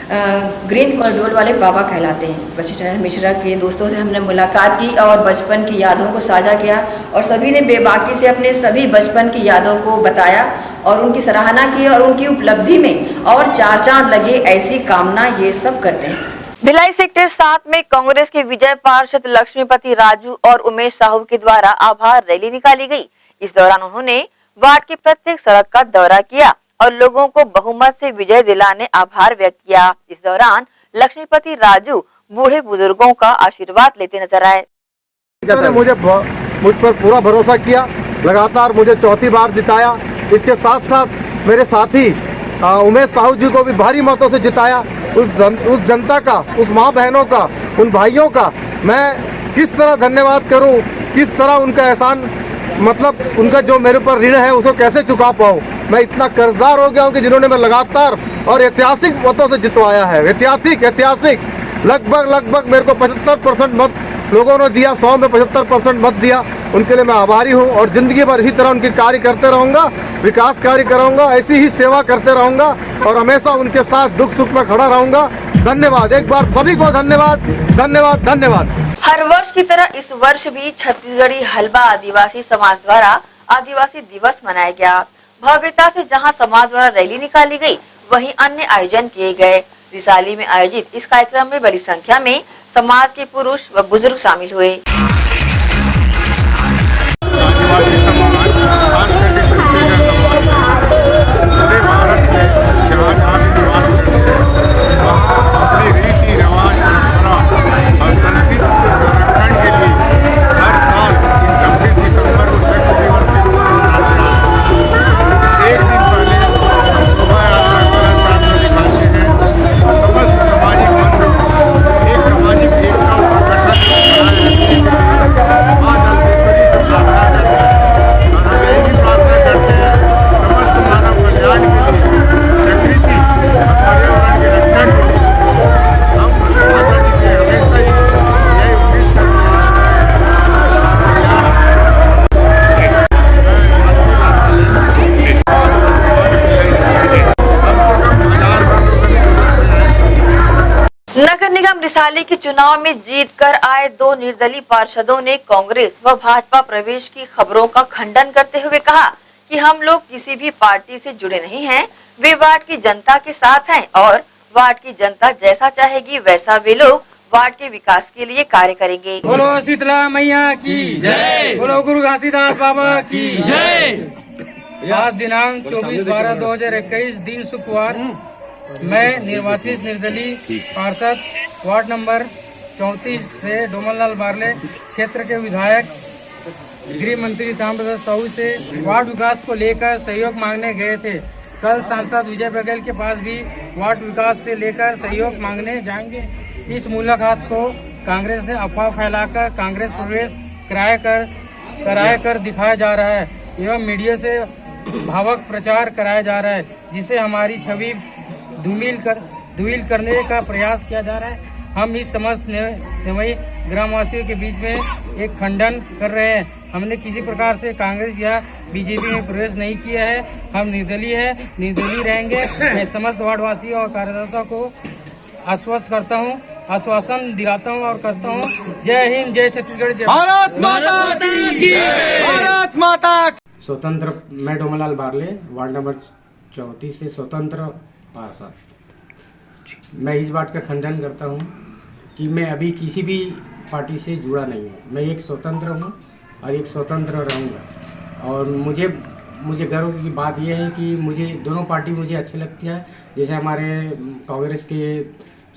Speaker 11: ग्रीन कॉरिडोर वाले बाबा कहलाते हैं। वशिष्ठ नारायण मिश्रा के दोस्तों से हमने मुलाकात की और बचपन की यादों को साझा किया और सभी ने बेबाकी से अपने सभी बचपन की यादों को बताया और उनकी सराहना की और उनकी उपलब्धि में और चार चांद लगे ऐसी कामना ये सब करते हैं।
Speaker 1: भिलाई सेक्टर 7 में कांग्रेस के विजय पार्षद लक्ष्मीपति राजू और उमेश साहू के द्वारा आभार रैली निकाली गई। इस दौरान उन्होंने वार्ड की प्रत्येक सड़क का दौरा किया और लोगों को बहुमत से विजय दिलाने आभार व्यक्त किया। इस दौरान लक्ष्मीपति राजू बूढ़े बुजुर्गों का आशीर्वाद लेते नजर आए।
Speaker 10: मुझ पर पूरा भरोसा किया, लगातार मुझे चौथी बार जिताया। इसके साथ साथ मेरे साथी उमेश साहू जी को भी भारी मतों से जिताया। उस जनता का, उस माँ बहनों का, उन भाइयों का मैं किस तरह धन्यवाद करूं, किस तरह उनका एहसान, मतलब उनका जो मेरे पर ऋण है उसको कैसे चुका पाऊं। मैं इतना कर्जदार हो गया हूं कि जिन्होंने मैं लगातार और ऐतिहासिक मतों से जितवाया है। ऐतिहासिक लगभग मेरे को 75% मत लोगों ने दिया, 100 में 75% मत दिया। उनके लिए मैं आभारी हूं और जिंदगी भर इसी तरह उनकी कार्य करते रहूंगा, विकास कार्य करूंगा, ऐसी ही सेवा करते रहूंगा और हमेशा उनके साथ दुख सुख में खड़ा रहूंगा। धन्यवाद, एक बार सभी को धन्यवाद।
Speaker 1: हर वर्ष की तरह इस वर्ष भी छत्तीसगढ़ी हलबा आदिवासी समाज द्वारा आदिवासी दिवस मनाया गया। भव्यता से जहां समाज द्वारा रैली निकाली गई, वहीं अन्य आयोजन किए गए। रिसाली में आयोजित इस कार्यक्रम में बड़ी संख्या में समाज के पुरुष व बुजुर्ग शामिल हुए। नगर निगम रिसाली के चुनाव में जीतकर आए 2 निर्दलीय पार्षदों ने कांग्रेस व भाजपा प्रवेश की खबरों का खंडन करते हुए कहा कि हम लोग किसी भी पार्टी से जुड़े नहीं हैं। वे वार्ड की जनता के साथ हैं और वार्ड की जनता जैसा चाहेगी वैसा वे लोग वार्ड के विकास के लिए कार्य करेंगे।
Speaker 15: बोलो शीतला मैया की जय, बोलो गुरु घासीदास बाबा की जय। आज दिनांक 24/12/2021 दिन शुक्रवार मैं निर्वाचित निर्दलीय पार्षद वार्ड नंबर 34 से डोमनलाल बारले क्षेत्र के विधायक गृह मंत्री ताम्रध्वज साहू से वार्ड विकास को लेकर सहयोग मांगने गए थे। कल सांसद विजय बघेल के पास भी वार्ड विकास से लेकर सहयोग मांगने जाएंगे। इस मुलाकात को कांग्रेस ने अफवाह फैलाकर कांग्रेस प्रवेश कराया कर दिखाया जा रहा है एवं मीडिया से भावक प्रचार कराया जा रहा है, जिससे हमारी छवि धूमिल करने का प्रयास किया जा रहा है। हम इस समस्त नेमई ग्रामवासियों के बीच में एक खंडन कर रहे हैं। हमने किसी प्रकार से कांग्रेस या बीजेपी में प्रवेश नहीं किया है। हम निर्दलीय रहेंगे। मैं समस्त वार्डवासी और कार्यकर्ता को आश्वासन दिलाता हूं और करता हूं। जय हिंद, जय छत्तीसगढ़, जय भारत माता की, भारत माता। स्वतंत्र मैं डोमनलाल बारले वार्ड नंबर 34 से स्वतंत्र पार्षद। मैं इस बात का खंडन करता हूं कि मैं अभी किसी भी पार्टी से जुड़ा नहीं हूं। मैं एक स्वतंत्र हूं और एक स्वतंत्र रहूंगा। और मुझे गर्व की बात यह है कि मुझे दोनों पार्टी मुझे अच्छी लगती है। जैसे हमारे कांग्रेस के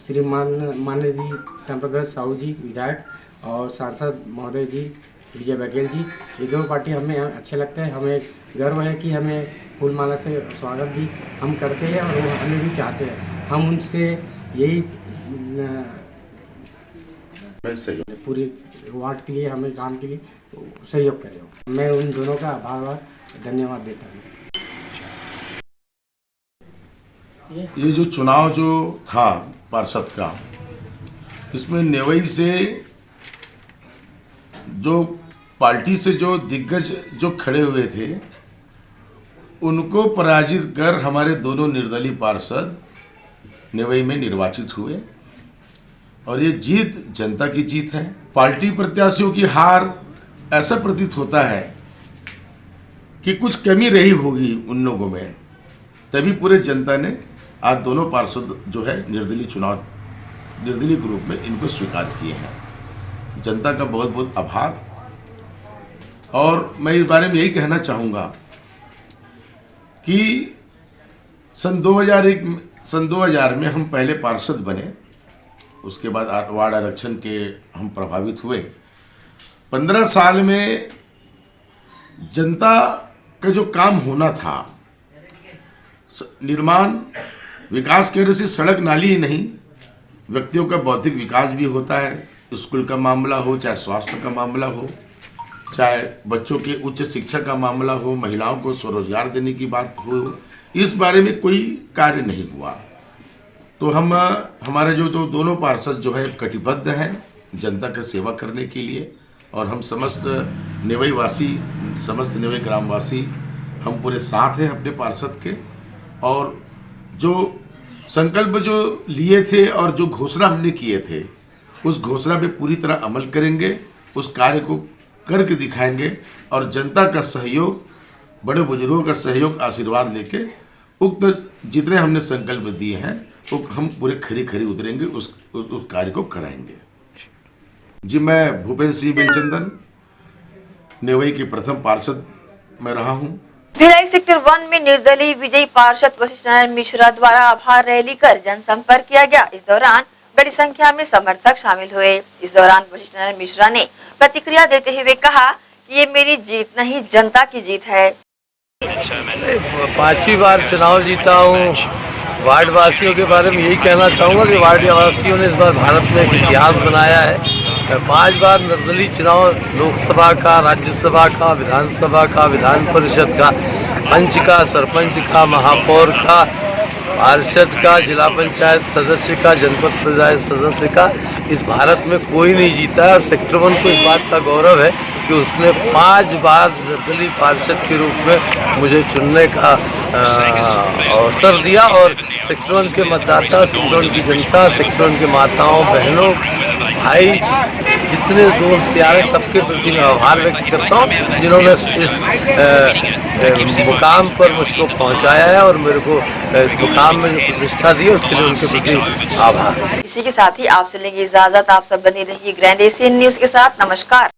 Speaker 15: श्रीमान माननीय जी ताम्रध्वज साहू जी विधायक और सांसद महोदय जी विजय बघेल जी, ये दोनों पार्टी हमें अच्छे लगते हैं। हमें गर्व है कि हमें फूलमाला से स्वागत भी हम करते हैं और वो हमें भी चाहते हैं। हम उनसे यही पूरे वार्ड के लिए हमें काम के लिए सहयोग करें। मैं उन दोनों का आभार धन्यवाद देता हूँ।
Speaker 13: ये जो चुनाव जो था पार्षद का, इसमें नेवई से जो पार्टी से जो दिग्गज जो खड़े हुए थे उनको पराजित कर हमारे दोनों निर्दलीय पार्षद नेवई में निर्वाचित हुए और ये जीत जनता की जीत है। पार्टी प्रत्याशियों की हार ऐसा प्रतीत होता है कि कुछ कमी रही होगी उन लोगों में, तभी पूरे जनता ने आज दोनों पार्षद जो है निर्दलीय के रूप में इनको स्वीकार किए हैं। जनता का बहुत बहुत आभार। और मैं इस बारे में यही कहना चाहूँगा कि सन 2000 में हम पहले पार्षद बने, उसके बाद वार्ड आरक्षण के हम प्रभावित हुए। 15 साल में जनता का जो काम होना था, निर्माण विकास के वजह से सड़क नाली ही नहीं, व्यक्तियों का बौद्धिक विकास भी होता है। स्कूल का मामला हो, चाहे स्वास्थ्य का मामला हो, चाहे बच्चों के उच्च शिक्षा का मामला हो, महिलाओं को स्वरोजगार देने की बात हो, इस बारे में कोई कार्य नहीं हुआ। तो हमारे जो दोनों पार्षद जो है कटिबद्ध हैं जनता की सेवा करने के लिए, और हम समस्त नेवई वासी, समस्त नेवई ग्रामवासी हम पूरे साथ हैं अपने पार्षद के। और जो संकल्प जो लिए थे और जो घोषणा हमने किए थे, उस घोषणा पे पूरी तरह अमल करेंगे, उस कार्य को करके दिखाएंगे और जनता का सहयोग, बड़े बुजुर्गों का सहयोग, आशीर्वाद लेके उक्त जितने हमने संकल्प दिए हैं वो हम पूरे खरी उतरेंगे, उस कार्य को कराएंगे। जी, मैं भूपेंद्र सिंह बेलचंदन नेवई के प्रथम पार्षद मैं रहा हूँ।
Speaker 1: भिलाई सेक्टर 1 में निर्दलीय विजयी पार्षद वशिष्ठ नारायण मिश्रा द्वारा आभार रैली कर जनसंपर्क किया गया। इस दौरान बड़ी संख्या में समर्थक शामिल हुए। इस दौरान वशिष्ठ नारायण मिश्रा ने प्रतिक्रिया देते हुए कहा कि ये मेरी जीत नहीं, जनता की जीत है।
Speaker 3: 5वीं बार चुनाव जीता हूँ। वार्ड वासियों के बारे में यही कहना चाहूँगा कि वार्ड वासियों ने इस बार भारत में एक इतिहास बनाया है। 5 बार निर्दलीय चुनाव, लोकसभा का, राज्यसभा का, विधानसभा का, विधान परिषद का, पंच का, सरपंच का, महापौर का, पार्षद का, जिला पंचायत सदस्य का, जनपद पंचायत सदस्य का, इस भारत में कोई नहीं जीता है। और सेक्टर 1 को इस बात का गौरव है कि उसने 5 बार निर्दलीय पार्षद के रूप में मुझे चुनने का अवसर दिया। और सेक्टर 1 के मतदाता, सेक्टर 1 की जनता, सेक्टर 1 के माताओं, बहनों, भाई, जितने दोस्त यार हैं, सबके प्रति मैं आभार व्यक्त करता हूँ जिन्होंने इस मुकाम पर मुझको पहुँचाया है और मेरे को इस मुकाम में जो प्रतिष्ठा दी है उसके लिए उनके प्रति आभार।
Speaker 1: इसी के साथ ही आपसे लेंगे इजाजत। आप सब बनी रहिए ग्रैंड एशियन न्यूज के साथ। नमस्कार।